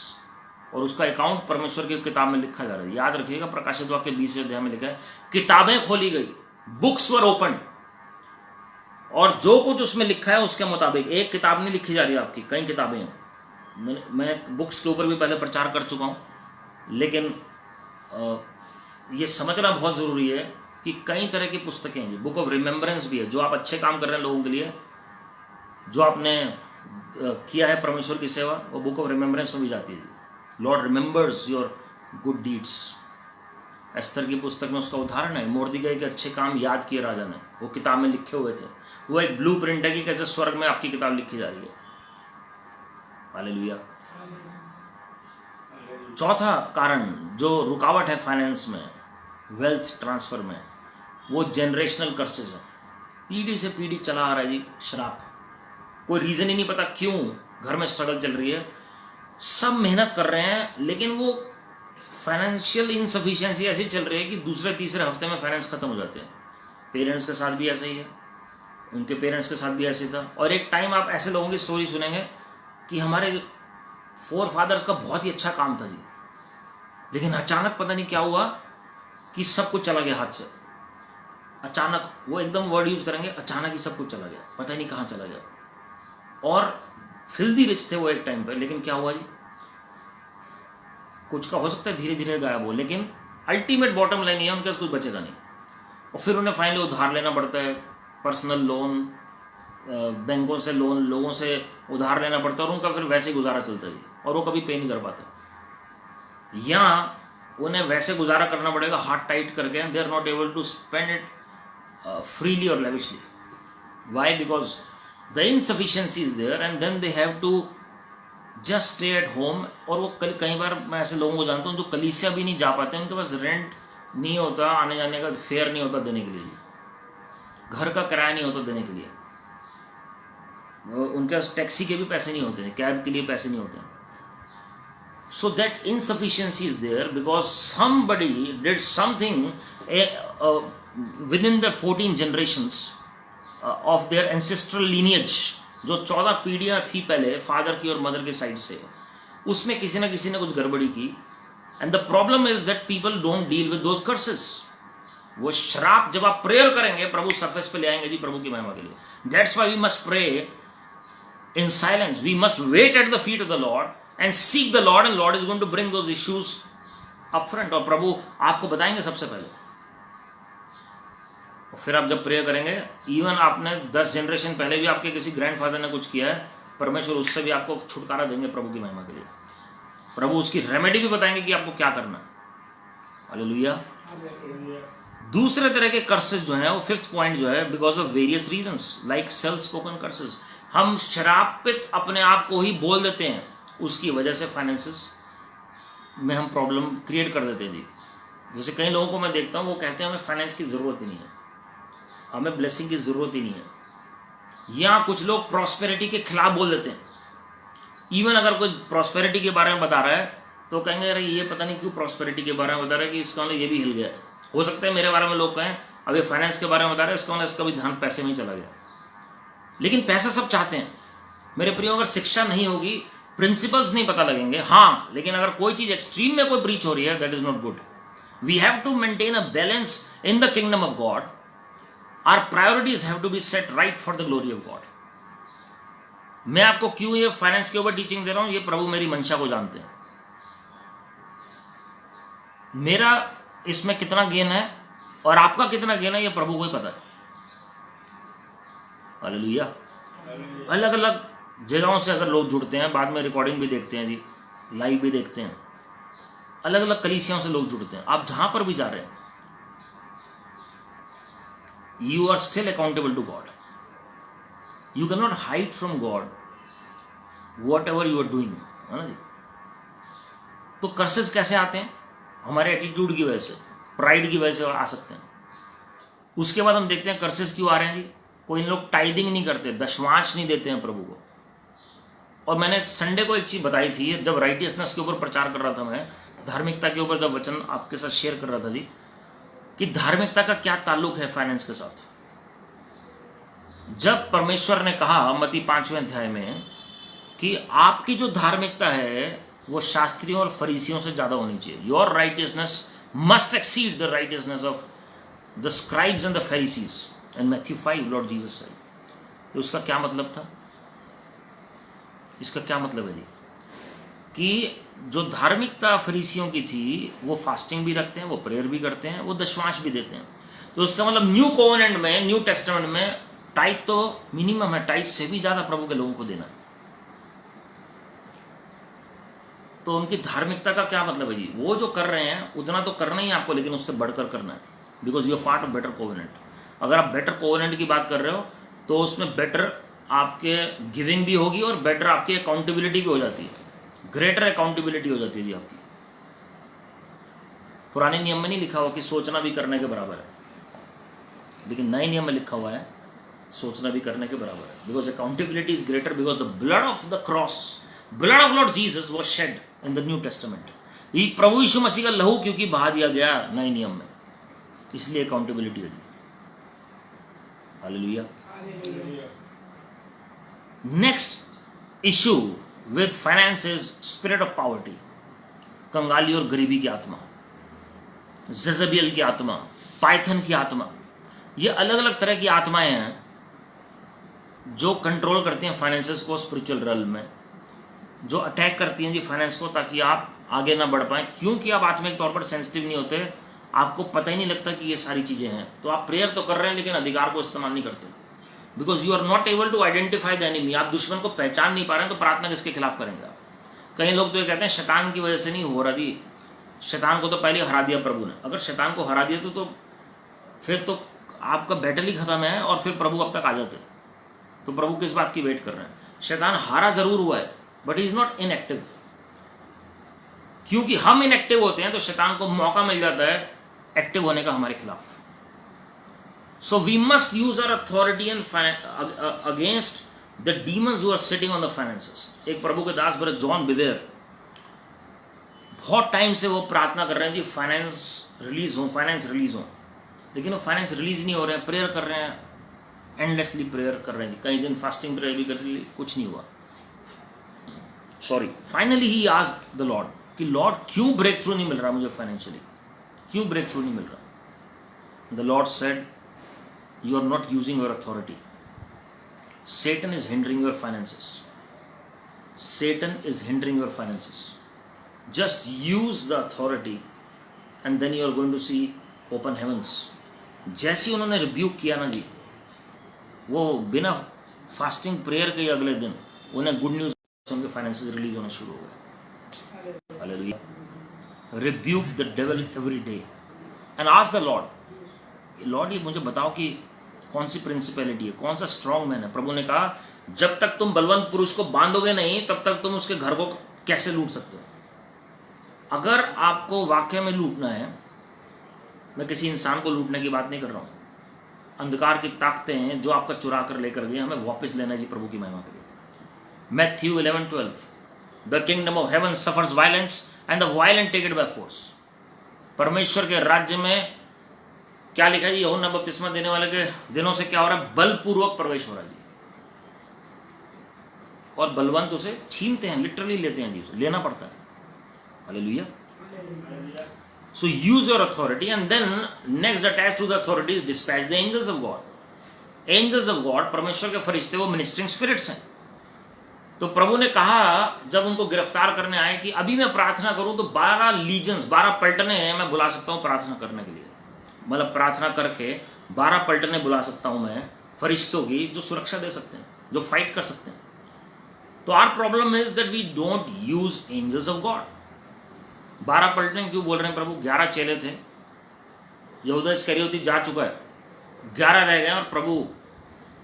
और उसका अकाउंट परमेश्वर की किताब में लिखा जा रहा है। याद रखिएगा, प्रकाशित वाक्य 20वें अध्याय में लिखा है, किताबें खोली गई, बुक्स वर ओपन, और जो कुछ उसमें लिखा है उसके मुताबिक। एक किताब नहीं लिखी जा रही है आपकी, कई किताबें हैं। मैं बुक्स के ऊपर भी पहले प्रचार कर चुका हूँ, लेकिन ये समझना बहुत ज़रूरी है कि कई तरह की पुस्तकें हैं। बुक ऑफ रिमेम्बरेंस भी है, जो आप अच्छे काम कर रहे हैं लोगों के लिए, जो आपने किया है परमेश्वर की सेवा, वो बुक ऑफ रिमेम्बरेंस में भी जाती है। Lord remembers your good deeds. Esther की पुस्तक में उसका उदाहरण है, मोर्देखाई के अच्छे काम याद किए राजा ने, वो किताब में लिखे हुए थे। वो एक ब्लू प्रिंट है कि कैसे स्वर्ग में आपकी किताब लिखी जा रही है। हालेलुया। चौथा कारण जो रुकावट है फाइनेंस में, वेल्थ ट्रांसफर में, वो जनरेशनल कर्सेस है। पीढ़ी से पीढ़ी चला आ रहा है जी श्राप। कोई रीजन ही नहीं पता क्यों घर में स्ट्रगल चल रही है, सब मेहनत कर रहे हैं, लेकिन वो फाइनेंशियल इनसफिशिएंसी ऐसी चल रही है कि दूसरे तीसरे हफ्ते में फाइनेंस खत्म हो जाते हैं। पेरेंट्स के साथ भी ऐसा ही है, उनके पेरेंट्स के साथ भी ऐसे था। और एक टाइम आप ऐसे लोगों की स्टोरी सुनेंगे कि हमारे फोर फादर्स का बहुत ही अच्छा काम था जी, लेकिन अचानक पता नहीं क्या हुआ कि सब कुछ चला गया हाथ से। अचानक, वो एकदम वर्ड यूज करेंगे, अचानक ही सब कुछ चला गया, पता ही नहीं कहाँ चला गया। और फिल्दी रिच थे वो एक टाइम पे, लेकिन क्या हुआ जी, कुछ का हो सकता है धीरे धीरे गायब हो, लेकिन अल्टीमेट बॉटम लाइन ये है, उनके पास कुछ बचेगा नहीं। और फिर उन्हें फाइनली उधार लेना पड़ता है, पर्सनल लोन, बैंकों से लोन, लोगों से उधार लेना पड़ता है, और उनका फिर वैसे गुजारा चलता है, और वो कभी पे नहीं कर पाते। या उन्हें वैसे गुजारा करना पड़ेगा हाथ टाइट करके, they are not able to spend it freely और lavishly. Why? Because the insufficiency is there, and then they have to just stay at home. और वो कई बार मैं ऐसे लोगों को जानता हूँ जो कलीसिया भी नहीं जा पाते, उनके पास रेंट नहीं होता, आने जाने का फेयर नहीं होता देने के लिए, घर का किराया नहीं होता देने के लिए, उनके पास टैक्सी के भी पैसे नहीं होते हैं, कैब के लिए पैसे नहीं होते हैं। So that insufficiency is there because somebody did something within the 14 generations of their ancestral lineage, जो 14 पीढ़ियाँ थी पहले फादर की और मदर के साइड से, उसमें किसी ना किसी ने कुछ गड़बड़ी की। And the problem is that people don't deal with those curses. वो श्राप जब आप प्रेयर करेंगे, प्रभु सरफेस पे ले आएंगे जी प्रभु की महिमा के लिए। That's why we must pray in silence, we must wait at the feet of the Lord and seek the Lord, and Lord is going to bring those issues up front. और प्रभु आपको बताएंगे सबसे पहले। और फिर आप जब प्रेयर करेंगे, इवन आपने 10 जनरेशन पहले भी आपके किसी ग्रैंडफादर ने कुछ किया है, परमेश्वर उससे भी आपको छुटकारा देंगे प्रभु की महिमा के लिए। प्रभु उसकी रेमेडी भी बताएंगे कि आपको क्या करना है। हालेलुया। दूसरे तरह के कर्सेस जो है, वो 5th पॉइंट जो है, because of various reasons like self spoken curses. हम श्रापित अपने आप को ही बोल देते हैं, उसकी वजह से फाइनेंसेस में हम प्रॉब्लम क्रिएट कर देते हैं जी। जैसे कई लोगों को मैं देखता हूँ, वो कहते हैं हमें फाइनेंस की ज़रूरत ही नहीं है, हमें ब्लेसिंग की ज़रूरत ही नहीं है। या कुछ लोग प्रॉस्पेरिटी के खिलाफ बोल देते हैं। इवन अगर कोई प्रॉस्पेरिटी के बारे में बता रहा है तो कहेंगे अरे ये पता नहीं क्यों प्रॉस्पेरिटी के बारे में बता रहा है, कि इसका मतलब ये भी हिल गया। हो सकता है मेरे बारे में लोग कहें अब ये फाइनेंस के बारे में बता रहे हैं, इसका मतलब इसका भी ध्यान पैसे में ही चला गया। लेकिन पैसा सब चाहते हैं मेरे प्रियो। अगर शिक्षा नहीं होगी, प्रिंसिपल्स नहीं पता लगेंगे, हाँ, लेकिन अगर कोई चीज़ एक्सट्रीम में कोई ब्रीच हो रही है, that is not good. We have to maintain a balance in the kingdom of God. Our priorities have to be set right for the glory of God. मैं आपको क्यों ये फाइनेंस के ऊपर टीचिंग दे रहा हूं, ये प्रभु मेरी मंशा को जानते हैं। मेरा इसमें कितना गेन है और आपका कितना गेन है, ये प्रभु को ही पता है। हालेलुया। अलग अलग जगहों से अगर लोग जुड़ते हैं, बाद में रिकॉर्डिंग भी देखते हैं जी, लाइव भी देखते हैं, अलग अलग कलीसियाओं से लोग जुड़ते हैं। आप जहां पर भी जा रहे हैं, you are still accountable to God. You cannot hide from God whatever you are doing, है ना जी। तो कर्सेस कैसे आते हैं? हमारे एटीट्यूड की वजह से, प्राइड की वजह से आ सकते हैं। उसके बाद हम देखते हैं कर्सेस क्यों आ रहे हैं जी। कोई लोग टाइडिंग नहीं करते, दशमांश नहीं देते हैं प्रभु को। और मैंने संडे को एक चीज बताई थी, जब राइटियसनेस के ऊपर प्रचार कर रहा था, मैं धार्मिकता के ऊपर जब वचन आपके साथ शेयर कर रहा था जी, कि धार्मिकता का क्या ताल्लुक है फाइनेंस के साथ। जब परमेश्वर ने कहा मत्ती 5वें अध्याय में कि आपकी जो धार्मिकता है वो शास्त्रियों और फरीसियों से ज्यादा होनी चाहिए, your righteousness must exceed the righteousness of the scribes and the Pharisees, in Matthew 5 Lord Jesus said. तो उसका क्या मतलब था? इसका क्या मतलब है जी? कि जो धार्मिकता फरीसियों की थी, वो फास्टिंग भी रखते हैं, वो प्रेयर भी करते हैं, वो दशमांश भी देते हैं। तो उसका मतलब न्यू कोवेनेंट में, न्यू टेस्टामेंट में टाइट तो मिनिमम है, टाइट से भी ज्यादा प्रभु के लोगों को देना। तो उनकी धार्मिकता का क्या मतलब है जी? वो जो कर रहे हैं उतना तो करना ही है आपको, लेकिन उससे बढ़कर करना है, because you are part of better covenant. अगर आप बेटर कोवेनेंट की बात कर रहे हो तो उसमें बेटर आपके गिविंग भी होगी और बेटर आपकी अकाउंटेबिलिटी भी हो जाती है, ग्रेटर अकाउंटेबिलिटी हो जाती है जी आपकी। पुराने नियम में नहीं लिखा हुआ कि सोचना भी करने के बराबर है, लेकिन नए नियम में लिखा हुआ है सोचना भी करने के बराबर है, because accountability is greater, because the blood of the cross, blood of Lord Jesus was shed in the New Testament. ये प्रभु यीशु मसीह का लहू क्योंकि बहा दिया गया नए नियम में, इसलिए अकाउंटेबिलिटी है। Hallelujah. Next issue with finance is spirit of poverty, कंगाली और गरीबी की आत्मा, जेजबियल की आत्मा, पाइथन की आत्मा। ये अलग अलग तरह की आत्माएं हैं जो कंट्रोल करती हैं फाइनेंसेस को स्पिरिचुअल रेल्म में, जो अटैक करती हैं जी फाइनेंस को, ताकि आप आगे ना बढ़ पाएं। क्योंकि आप आत्मिक तौर पर सेंसिटिव नहीं होते, आपको पता ही नहीं लगता कि ये सारी चीज़ें हैं। तो आप प्रेयर तो कर रहे हैं लेकिन अधिकार को इस्तेमाल नहीं करते, because you are not able to identify the enemy. आप दुश्मन को पहचान नहीं पा रहे हैं, तो प्रार्थना किसके खिलाफ करेंगे आप? कई लोग तो ये कहते हैं शैतान की वजह से नहीं हो रहा जी, शैतान को तो पहले हरा दिया प्रभु ने। अगर शैतान को हरा दिया तो फिर तो आपका बैटल ही खत्म है और फिर प्रभु अब तक आ जाते। तो प्रभु किस बात की वेट कर रहे हैं? शैतान हारा जरूर हुआ है, but he is not inactive. क्योंकि हम इनएक्टिव होते हैं तो शैतान को मौका मिल जाता है एक्टिव होने का हमारे खिलाफ। So we must use our authority and against the demons who are sitting on the finances. एक प्रभु के दास ब्रदर जॉन बिवेयर बहुत टाइम से वो प्रार्थना कर रहे हैं जी फाइनेंस रिलीज हो, फाइनेंस रिलीज हो, लेकिन वो फाइनेंस रिलीज नहीं हो रहे हैं। प्रेयर कर रहे हैं, एंडलेसली प्रेयर कर रहे हैं जी, कई दिन फास्टिंग प्रेयर भी कर ली, कुछ नहीं हुआ। Sorry, finally he asked the Lord कि लॉर्ड क्यों ब्रेक थ्रू नहीं मिल रहा मुझे फाइनेंशियली, क्यों ब्रेक थ्रू नहीं मिल रहा? The Lord said you are not using your authority, Satan is hindering your finances. Satan is hindering your finances. Just use the authority and then you are going to see open heavens. जैसे उन्होंने rebuke किया ना जी, वो बिना fasting prayer के अगले दिन उन्हें गुड न्यूज, उनके फाइनेंसेस रिलीज होना शुरू हो गए। Hallelujah. Rebuke the devil every day and ask the Lord, Lord ये मुझे बताओ कि कौन सी प्रिंसिपैलिटी है, कौन सा स्ट्रॉन्ग मैन है। प्रभु ने कहा जब तक तुम बलवंत पुरुष को बांधोगे नहीं तब तक तुम उसके घर को कैसे लूट सकते हो? अगर आपको वाकई में लूटना है, मैं किसी इंसान को लूटने की बात नहीं कर रहा हूँ, अंधकार की ताकतें हैं जो आपका चुरा कर लेकर गए, हमें वापस लेना जी प्रभु की महिमा के लिए। Matthew 11:12, the kingdom of heaven suffers violence and the violent take it by force. परमेश्वर के राज्य में क्या लिखा है जी? यूहन्ना बपतिस्मा देने वाले के दिनों से क्या हो रहा है? बलपूर्वक प्रवेश हो रहा है जी, और बलवंत उसे छीनते हैं, लिटरली लेते हैं जी, उसे लेना पड़ता है। Hallelujah. So use your authority and then next attach to the authority is dispatch the angels of God. Angels of God, परमेश्वर के फरिश्ते, वो मिनिस्टरिंग स्पिरिट्स हैं। तो प्रभु ने कहा जब उनको गिरफ्तार करने आए कि अभी मैं प्रार्थना करूं तो 12 लीजन्स, 12 पलटने मैं बुला सकता हूं प्रार्थना करने के लिए। मतलब प्रार्थना करके 12 पलटने बुला सकता हूं मैं फरिश्तों की, जो सुरक्षा दे सकते हैं, जो फाइट कर सकते हैं। तो our problem is that we don't use angels of God. 12 पलटने क्यों बोल रहे हैं प्रभु? 11 चेले थे, यहूदा इस्करियोती जा चुका है, 11 रह गए और प्रभु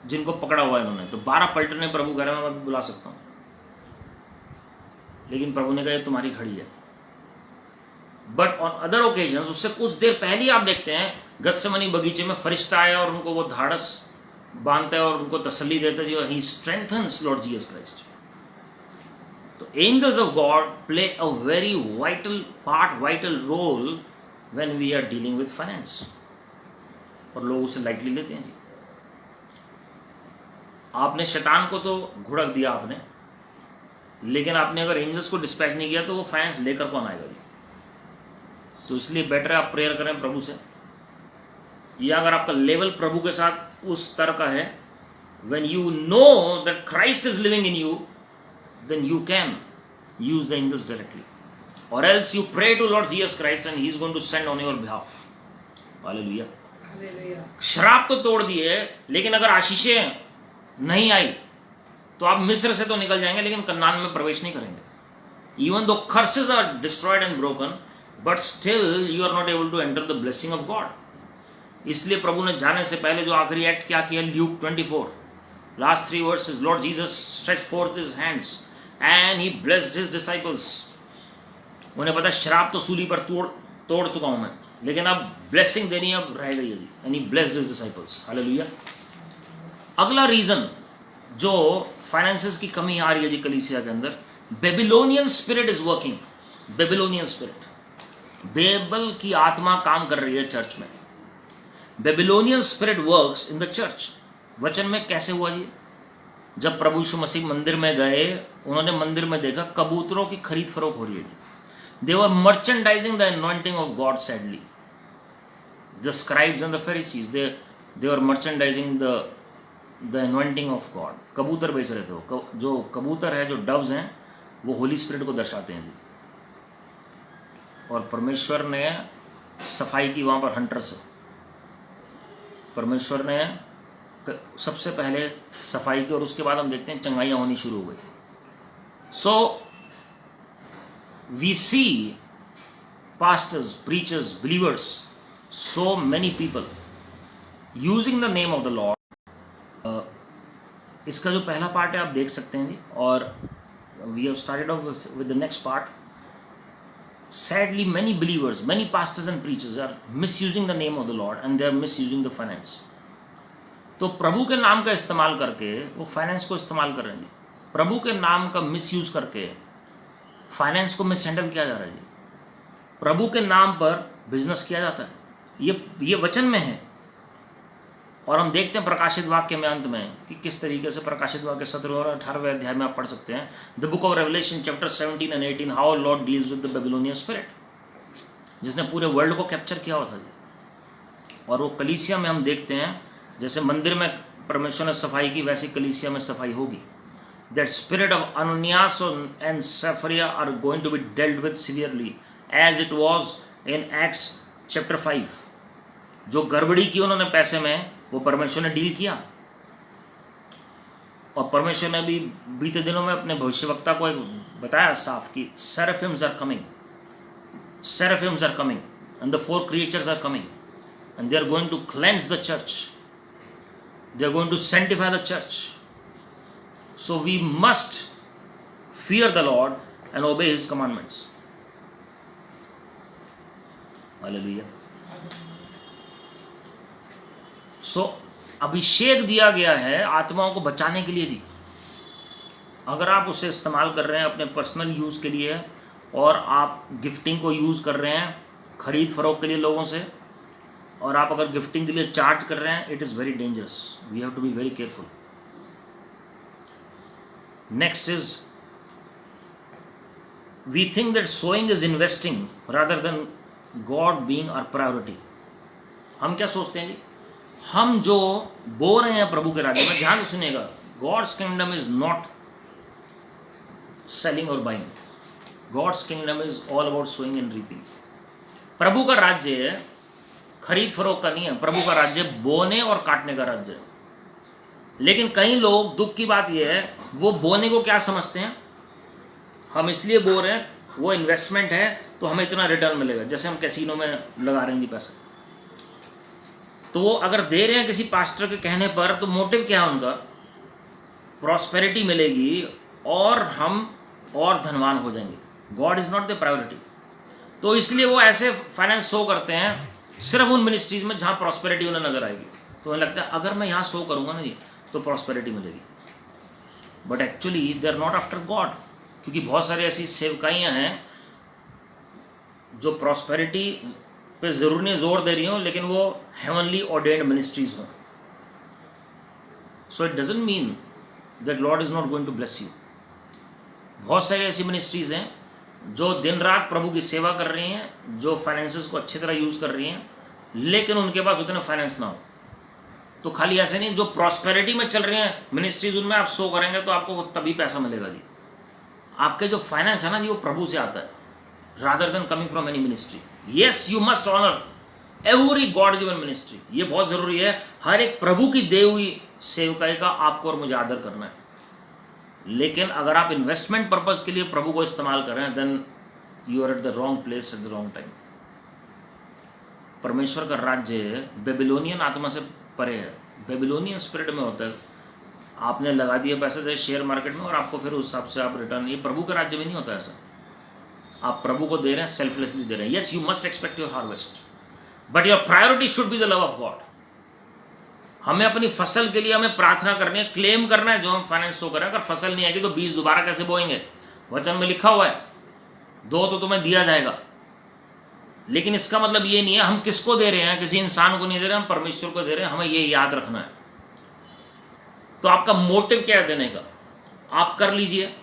जिनको पकड़ा हुआ है इन्होंने, तो 12 पलटने प्रभु कह रहे हैं मैं भी बुला सकता हूँ, लेकिन प्रभु ने कहा ये तुम्हारी खड़ी है। बट ऑन अदर ओकेजन्स, उससे कुछ देर पहले ही आप देखते हैं गत्सेमनी बगीचे में फरिश्ता आया और उनको वो धाड़स बांधता है और उनको तसल्ली देता है, he strengthens Lord Jesus Christ. तो angels of God play a very vital part, vital role when we are dealing with finance, और लोग उसे लाइटली लेते हैं जी। आपने शैतान को तो घुड़क दिया आपने, लेकिन आपने अगर एंजल्स को डिस्पैच नहीं किया तो वो फाइनेंस लेकर कौन आएगा जी? तो इसलिए बेटर है आप प्रेयर करें प्रभु से, या अगर आपका लेवल प्रभु के साथ उस तरह का है, when you know that Christ is living in you, then you can use the angels directly, और else you pray to Lord Jesus Christ and he is going to send on your behalf. Hallelujah. शराब तो तोड़ दिए, लेकिन अगर आशीषें नहीं आई तो आप मिस्र से तो निकल जाएंगे, लेकिन कनान में प्रवेश नहीं करेंगे। Even though curses are destroyed and broken, but still you are not able to enter the blessing of God. इसलिए प्रभु ने जाने से पहले जो आखिरी एक्ट क्या किया, Luke 24 last 3 versus, Lord Jesus stretch fourth his hands and he blessed his disciples. उन्हें पता शराब तो सूली पर तोड़ चुका हूं मैं, लेकिन अब ब्लेसिंग देनी अब रह गई है जी, and he blessed his disciples. Hallelujah. अगला रीजन जो फाइनेंसेस की कमी आ रही है जी कलीसिया के अंदर, Babylonian spirit is working. Babylonian spirit, Babel की आत्मा काम कर रही है चर्च में। Babylonian spirit works in the church. वचन में कैसे हुआ जी? जब प्रभु यीशु मसीह मंदिर में गए, उन्होंने मंदिर में देखा कबूतरों की खरीद फरोख्त हो रही है। They were merchandising the anointing of God sadly. The scribes and the Pharisees, they were merchandising the anointing of God. कबूतर बेच रहे थे वो। जो कबूतर है, जो डव्स हैं, वो होली स्पिरिट को दर्शाते हैं जी। और परमेश्वर ने सफाई की वहाँ पर हंटर से। परमेश्वर ने सबसे पहले सफाई की, और उसके बाद हम देखते हैं चंगाइयाँ होनी शुरू हो गई। So we see pastors, preachers, believers, so many people using the name of the Lord. इसका जो पहला पार्ट है आप देख सकते हैं जी, और we have started off with the next part. Sadly, many believers, many pastors and preachers are misusing the name of the Lord and they are misusing the finance. तो प्रभु के नाम का इस्तेमाल करके वो फाइनेंस को इस्तेमाल कर रहे हैं जी। प्रभु के नाम का मिसयूज करके फाइनेंस को मिसहैंडल किया जा रहा है जी। प्रभु के नाम पर बिजनेस किया जाता है। ये वचन में है, और हम देखते हैं प्रकाशित वाक्य में अंत में कि किस तरीके से प्रकाशित वाक्य 17वें और 18वें अध्याय में आप पढ़ सकते हैं, the book of Revelation chapter 17 and 18, how Lord deals with the Babylonian spirit, जिसने पूरे वर्ल्ड को कैप्चर किया हुआ था जी। और वो कलीसिया में हम देखते हैं, जैसे मंदिर में परमेश्वर ने सफाई की, वैसी कलीसिया में सफाई होगी। That spirit of Ananias and Sapphira are going to be dealt with severely as it was in Acts chapter 5। जो गड़बड़ी की उन्होंने पैसे में, वो परमेश्वर ने डील किया। और परमेश्वर ने भी बीते दिनों में अपने भविष्यवक्ता को बताया साफ कि seraphims are coming, seraphims are coming and the 4 creatures are coming and they are going to cleanse the church, they are going to sanctify the church. So we must fear the Lord and obey his commandments. Hallelujah. So अभिषेक दिया गया है आत्माओं को बचाने के लिए जी। अगर आप उसे इस्तेमाल कर रहे हैं अपने पर्सनल यूज़ के लिए, और आप गिफ्टिंग को यूज़ कर रहे हैं खरीद फरोख्त के लिए लोगों से, और आप अगर गिफ्टिंग के लिए चार्ज कर रहे हैं, it is very dangerous. We have to be very careful. Next is we think that sowing is investing rather than God being our priority. हम क्या सोचते हैं जी, हम जो बो रहे हैं प्रभु के राज्य में, ध्यान से सुनिएगा, God's kingdom is not selling or buying. God's kingdom is all about sowing and reaping. प्रभु का राज्य खरीद फरोख्त का नहीं है, प्रभु का राज्य बोने और काटने का राज्य है। लेकिन कई लोग, दुख की बात यह है, वो बोने को क्या समझते हैं, हम इसलिए बो रहे हैं, वो इन्वेस्टमेंट है तो हमें इतना रिटर्न मिलेगा। जैसे हम कैसीनो में लगा रहे हैं जी पैसा, तो वो अगर दे रहे हैं किसी पास्टर के कहने पर, तो मोटिव क्या है उनका, प्रॉस्पेरिटी मिलेगी और हम और धनवान हो जाएंगे। God is not the priority. तो इसलिए वो ऐसे फाइनेंस शो करते हैं सिर्फ उन मिनिस्ट्रीज में जहाँ प्रॉस्पेरिटी उन्हें नजर आएगी। तो उन्हें लगता है अगर मैं यहाँ शो करूँगा ना जी तो प्रॉस्पेरिटी मिलेगी, but actually they are not after God. क्योंकि बहुत सारी ऐसी सेवकाइयाँ हैं जो प्रॉस्पेरिटी पे ज़रूर नहीं जोर दे रही हों, लेकिन वो हेवनली ऑर्डेन्ड मिनिस्ट्रीज हों। So it doesn't mean that Lord is not going to bless you. बहुत सारी ऐसी मिनिस्ट्रीज़ हैं जो दिन रात प्रभु की सेवा कर रही हैं, जो फाइनेंसेस को अच्छी तरह यूज़ कर रही हैं, लेकिन उनके पास उतने फाइनेंस ना हो। तो खाली ऐसे नहीं, जो प्रॉस्पेरिटी में चल रही हैं मिनिस्ट्रीज, उनमें आप शो करेंगे तो आपको तभी पैसा मिलेगा जी। आपके जो फाइनेंस है ना जी, वो प्रभु से आता है, rather than coming from any ministry. Yes, you must honour every God given ministry. ये बहुत ज़रूरी है, हर एक प्रभु की दी हुई सेवकाई का आपको और मुझे आदर करना है। लेकिन अगर आप इन्वेस्टमेंट पर्पज़ के लिए प्रभु को इस्तेमाल करें, then you are at the wrong place at the wrong time. परमेश्वर का राज्य बेबीलोनियन आत्मा से परे है, बेबीलोनियन स्पिरिट में होता है। आपने लगा दिए पैसे जैसे शेयर मार्केट में और आपको फिर उस हिसाब से आप रिटर्न, ये प्रभु के राज्य में नहीं होता ऐसा। आप प्रभु को दे रहे हैं, सेल्फलेसली दे रहे हैं। Yes, you must expect your harvest, but your priority should be the love of God. हमें अपनी फसल के लिए हमें प्रार्थना करनी है, क्लेम करना है जो हम फाइनेंस शो करें। अगर फसल नहीं आएगी तो बीज दोबारा कैसे बोएंगे? वचन में लिखा हुआ है, दो तो तुम्हें दिया जाएगा। लेकिन इसका मतलब ये नहीं है हम किसको दे रहे हैं, किसी इंसान को नहीं दे रहे, हम परमेश्वर को दे रहे हैं। हमें ये याद रखना है। तो आपका मोटिव क्या है देने का, आप कर लीजिए,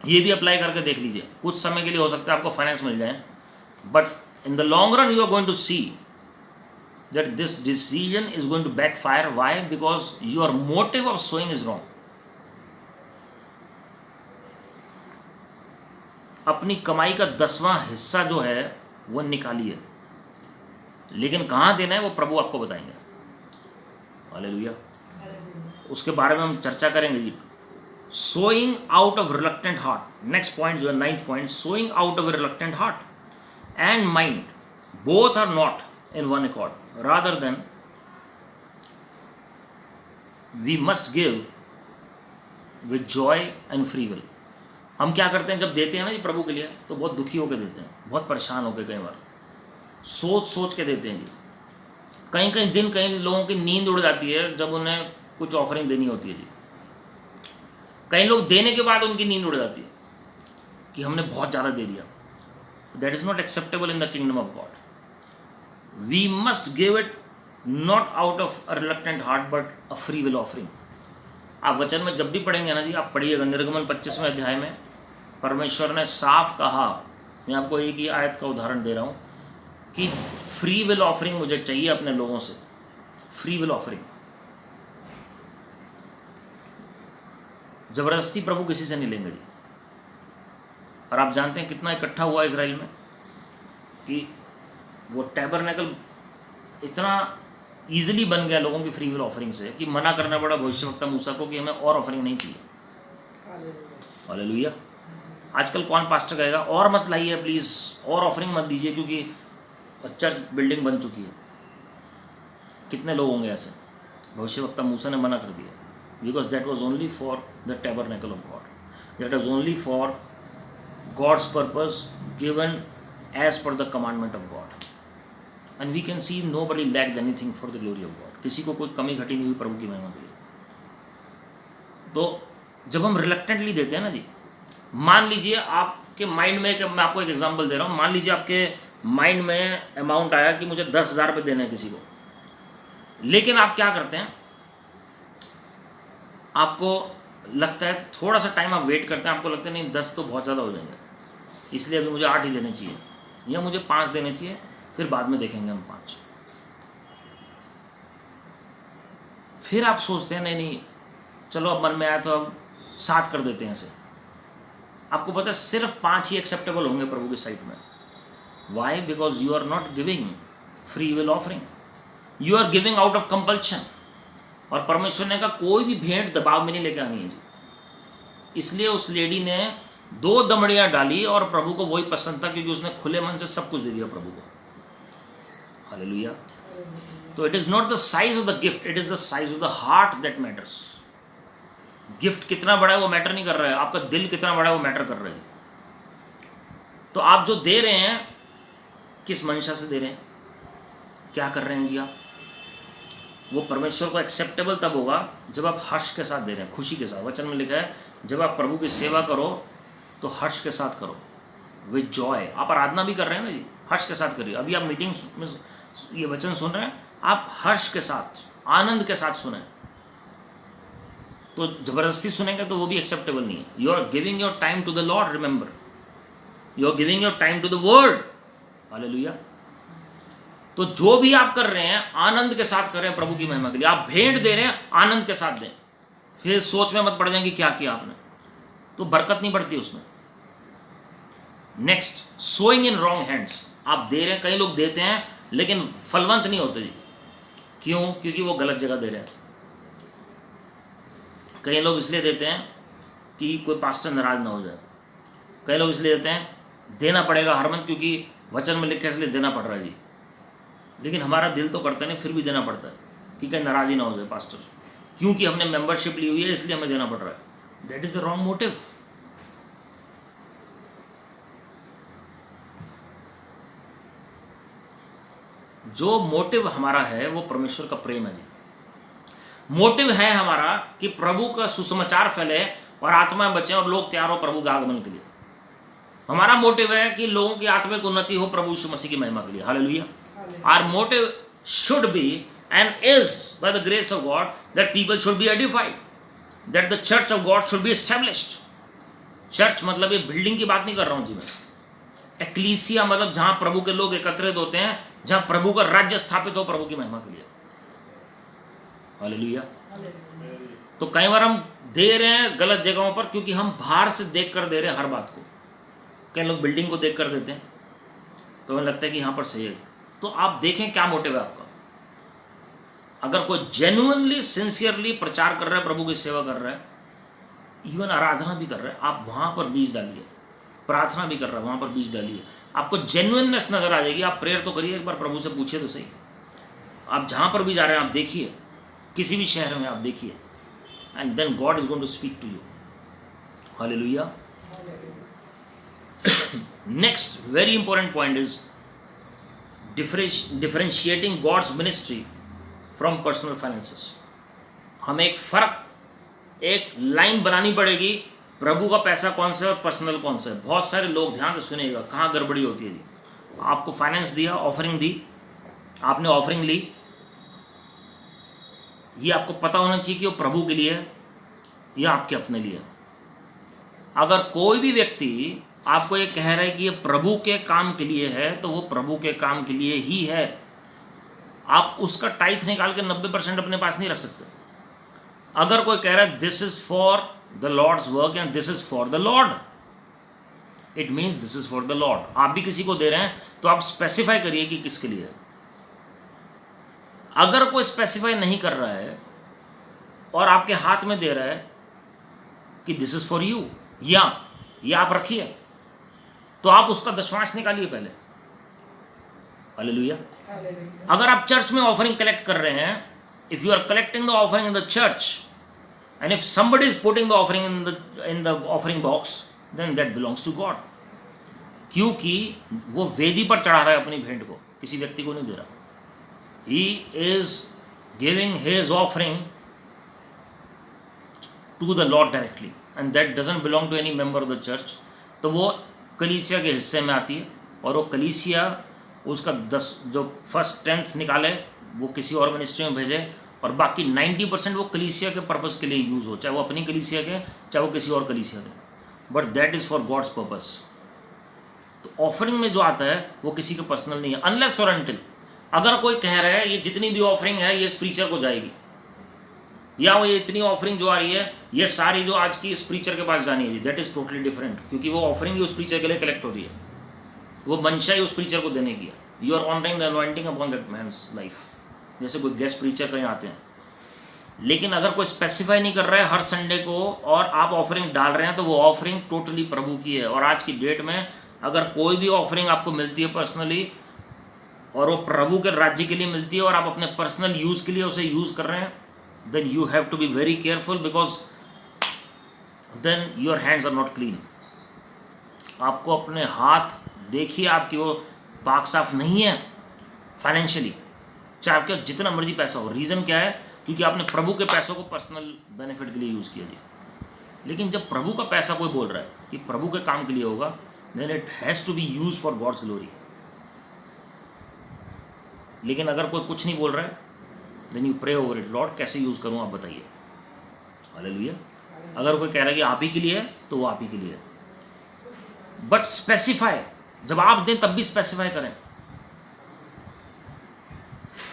ये भी अप्लाई करके देख लीजिए। कुछ समय के लिए हो सकता है आपको फाइनेंस मिल जाए, but in the long run you are going to see that this decision is going to backfire. Why? Because your motive of sowing is wrong. अपनी कमाई का 10वां हिस्सा जो है वो निकालिए, लेकिन कहाँ देना है वो प्रभु आपको बताएंगे। हालेलुया। उसके बारे में हम चर्चा करेंगे जी। Sowing out of reluctant heart, next point जो है 9th point, sowing out of reluctant heart and mind both are not in one accord, rather than we must give with joy and free will. हम क्या करते हैं जब देते हैं ना जी प्रभु के लिए, तो बहुत दुखी होकर देते हैं, बहुत परेशान होकर, कई बार सोच सोच के देते हैं जी। कई कई दिन कई लोगों की नींद उड़ जाती है जब उन्हें कुछ ऑफरिंग देनी होती है जी। कई लोग देने के बाद उनकी नींद उड़ जाती है कि हमने बहुत ज़्यादा दे दिया। That is not acceptable in the kingdom of God. We must give it not out of a reluctant heart but a free will offering. आप वचन में जब भी पढ़ेंगे ना जी, आप पढ़िएगा निर्गमन 25वें अध्याय में परमेश्वर ने साफ कहा, मैं आपको एक ही आयत का उदाहरण दे रहा हूँ कि फ्री विल ऑफरिंग मुझे चाहिए अपने लोगों से। फ्री विल ऑफरिंग, ज़बरदस्ती प्रभु किसी से नहीं लेंगे जी। और आप जानते हैं कितना इकट्ठा हुआ इजराइल में कि वो टैबरनेकल इतना ईजिली बन गया लोगों की फ्री विल ऑफरिंग से कि मना करना पड़ा भविष्यवक्ता मूसा को कि हमें और ऑफरिंग नहीं चाहिए। हालेलुया। आजकल कौन पास्टर कहेगा और मत लाइए प्लीज़, और ऑफरिंग मत दीजिए क्योंकि चर्च बिल्डिंग बन चुकी है। कितने लोग होंगे ऐसे? भविष्यवक्ता मूसा ने मना कर दिया, because that was only for the tabernacle of God, that was only for God's purpose given as per the commandment of God. And we can see nobody lacked anything for the glory of God. किसी को कोई कमी घटी नहीं हुई प्रभु की महिमा के लिए। तो जब हम रिलक्टेंटली देते हैं ना जी, मान लीजिए आपके माइंड में, मैं आपको एक एग्जांपल दे रहा हूँ, मान लीजिए आपके माइंड में अमाउंट आया कि मुझे 10,000 रुपये देने हैं किसी को, लेकिन आप क्या करते हैं, आपको लगता है थोड़ा सा टाइम आप वेट करते हैं, आपको लगता है नहीं 10 तो बहुत ज़्यादा हो जाएंगे, इसलिए अभी मुझे 8 ही देने चाहिए या मुझे 5 देने चाहिए, फिर बाद में देखेंगे हम 5। फिर आप सोचते हैं नहीं चलो अब मन में आया तो अब 7 कर देते हैं इसे। आपको पता है सिर्फ 5 ही एक्सेप्टेबल होंगे प्रभु की साइट में। Why? Because you are not giving free will offering, you are giving out of compulsion. और परमेश्वर ने कहा कोई भी भेंट दबाव में नहीं लेके आनी है जी। इसलिए उस लेडी ने 2 दमड़ियां डाली और प्रभु को वही पसंद था, क्योंकि उसने खुले मन से सब कुछ दे दिया प्रभु को। हालेलुया। तो it is not the size of the gift, it is the size of the heart that matters. Gift कितना बड़ा है वो मैटर नहीं कर रहा है, आपका दिल कितना बड़ा है वो मैटर कर रहा है। तो आप जो दे रहे हैं किस मंशा से दे रहे हैं, क्या कर रहे हैं जी आप, वो परमेश्वर को एक्सेप्टेबल तब होगा जब आप हर्ष के साथ दे रहे हैं, खुशी के साथ। वचन में लिखा है जब आप प्रभु की सेवा करो तो हर्ष के साथ करो, विद जॉय। आप आराधना भी कर रहे हैं ना जी, हर्ष के साथ करिए। अभी आप मीटिंग में ये वचन सुन रहे हैं, आप हर्ष के साथ आनंद के साथ सुने। तो जबरदस्ती सुनेंगे तो वो भी एक्सेप्टेबल नहीं है। You are giving your time to the Lord, remember, you are giving your time to the word. Hallelujah. तो जो भी आप कर रहे हैं आनंद के साथ करें प्रभु की महिमा के लिए। आप भेंट दे रहे हैं आनंद के साथ दें, फिर सोच में मत पड़ जाएंगे क्या किया आपने, तो बरकत नहीं बढ़ती उसमें। Next, sowing in wrong hands. आप दे रहे हैं, कई लोग देते हैं लेकिन फलवंत नहीं होते जी। क्यों? क्योंकि वो गलत जगह दे रहे हैं। कई लोग इसलिए देते हैं कि कोई पास्टर नाराज ना हो जाए। कई लोग इसलिए देते हैं देना पड़ेगा हर मंथ, क्योंकि वचन में लिखा है इसलिए देना पड़ रहा है जी। लेकिन हमारा दिल तो करता नहीं, फिर भी देना पड़ता है कि कहीं नाराज ही ना हो जाए पास्टर, क्योंकि हमने मेंबरशिप ली हुई है इसलिए हमें देना पड़ रहा है। That is the wrong motive. जो मोटिव हमारा है वो परमेश्वर का प्रेम है जी। मोटिव है हमारा कि प्रभु का सुसमाचार फैले और आत्माएं बचे और लोग तैयार हो प्रभु के आगमन के लिए। हमारा मोटिव है कि लोगों की आत्मिक उन्नति हो प्रभु यीशु मसीह की महिमा के लिए। Hallelujah. Our motive should be and is by the grace of God that people should be edified, that the church of God should be established. Church मतलब ये बिल्डिंग की बात नहीं कर रहा हूं जी मैं। एक्लीसिया मतलब जहां प्रभु के लोग एकत्रित होते हैं, जहां प्रभु का राज्य स्थापित हो प्रभु की महिमा के लिए। हालेलुया। तो कई बार हम दे रहे हैं गलत जगहों पर, क्योंकि हम बाहर से देख कर दे रहे हैं हर बात को। कई लोग बिल्डिंग को देख कर देते हैं तो हमें लगता है कि यहां पर सही है। तो आप देखें क्या मोटिव है आपका। अगर कोई जेन्युइनली सिंसियरली प्रचार कर रहा है, प्रभु की सेवा कर रहा है, इवन आराधना भी कर रहा है, आप वहां पर बीज डालिए। प्रार्थना भी कर रहा है, वहां पर बीज डालिए। आपको जेन्युइननेस नजर आ जाएगी। आप प्रेयर तो करिए, एक बार प्रभु से पूछिए तो सही। आप जहां पर भी जा रहे हैं आप देखिए, किसी भी शहर में आप देखिए, and then God is going to speak to you. Hallelujah. Next very important point is differentiating God's ministry from personal finances. हमें एक फर्क, एक लाइन बनानी पड़ेगी, प्रभु का पैसा कौन सा है और पर्सनल कौन सा है। बहुत सारे लोग, ध्यान से सुनिएगा, कहाँ गड़बड़ी होती है जी। आपको फाइनेंस दिया, ऑफरिंग दी, आपने ऑफरिंग ली, ये आपको पता होना चाहिए कि वो प्रभु के लिए है या आपके अपने लिए। अगर कोई भी व्यक्ति आपको ये कह रहा है कि ये प्रभु के काम के लिए है, तो वो प्रभु के काम के लिए ही है। आप उसका टाइथ निकाल के 90% अपने पास नहीं रख सकते। अगर कोई कह रहा है this is for the Lord's work and this is for the Lord, it means this is for the Lord. आप भी किसी को दे रहे हैं तो आप स्पेसिफाई करिए कि किसके लिए है। अगर कोई स्पेसिफाई नहीं कर रहा है और आपके हाथ में दे रहा है कि दिस इज फॉर यू, या ये आप रखिए, तो आप उसका दशमांश निकालिए पहले। हालेलुया। अगर आप चर्च में ऑफरिंग कलेक्ट कर रहे हैं, if you are collecting the offering in the church and if somebody is putting the offering in the offering box, then that belongs to God. क्योंकि वो वेदी पर चढ़ा रहा है अपनी भेंट को, किसी व्यक्ति को नहीं दे रहा। He is giving his offering to the Lord directly and that doesn't belong to any member of the church. तो वो कलीसिया के हिस्से में आती है और वो कलीसिया उसका 10 जो फर्स्ट 10th निकाले वो किसी और मिनिस्ट्री में भेजे, और बाकी 90% वो कलीसिया के पर्पस के लिए यूज़ हो, चाहे वो अपनी कलीसिया के, चाहे वो किसी और कलीसिया के, but that is for God's purpose. तो ऑफरिंग में जो आता है वो किसी के पर्सनल नहीं है, अनलेस और अनटिल अगर कोई कह रहा है ये जितनी भी ऑफरिंग है ये स्पीचर को जाएगी, या वो ये इतनी ऑफरिंग जो आ रही है ये सारी जो आज की स्पीचर के पास जानी है, दैट इज टोटली डिफरेंट। क्योंकि वो ऑफरिंग ही उस स्पीचर के लिए कलेक्ट हो रही है, वो मंशा ही उस प्रीचर को देने की है। You are honouring the anointing upon that man's life. जैसे कोई गेस्ट प्रीचर कहीं आते हैं लेकिन अगर कोई स्पेसिफाई नहीं कर रहा है हर संडे को और आप ऑफरिंग डाल रहे हैं तो वो ऑफरिंग टोटली प्रभु की है। और आज की डेट में अगर कोई भी ऑफरिंग आपको मिलती है पर्सनली और वो प्रभु के राज्य के लिए मिलती है और आप अपने पर्सनल यूज़ के लिए उसे यूज़ कर रहे हैं, then you have to be very careful, because then your hands are not clean. आपको अपने हाथ देखिए, आपकी वो पाक साफ नहीं है फाइनेंशियली, चाहे आपके जितना मर्जी पैसा हो। रीज़न क्या है? क्योंकि आपने प्रभु के पैसों को पर्सनल बेनिफिट के लिए यूज़ किया जी। लेकिन जब प्रभु का पैसा कोई बोल रहा है कि प्रभु के काम के लिए होगा, then it has to be use for God's glory. लेकिन अगर कोई कुछ नहीं बोल रहा है, then you pray over it, Lord कैसे यूज़ करूँ आप बताइए। हालेलुया। अगर कोई कह रहा है कि आप ही के लिए है तो वो आप ही के लिए है, बट स्पेसिफाई, जब आप दें तब भी स्पेसिफाई करें।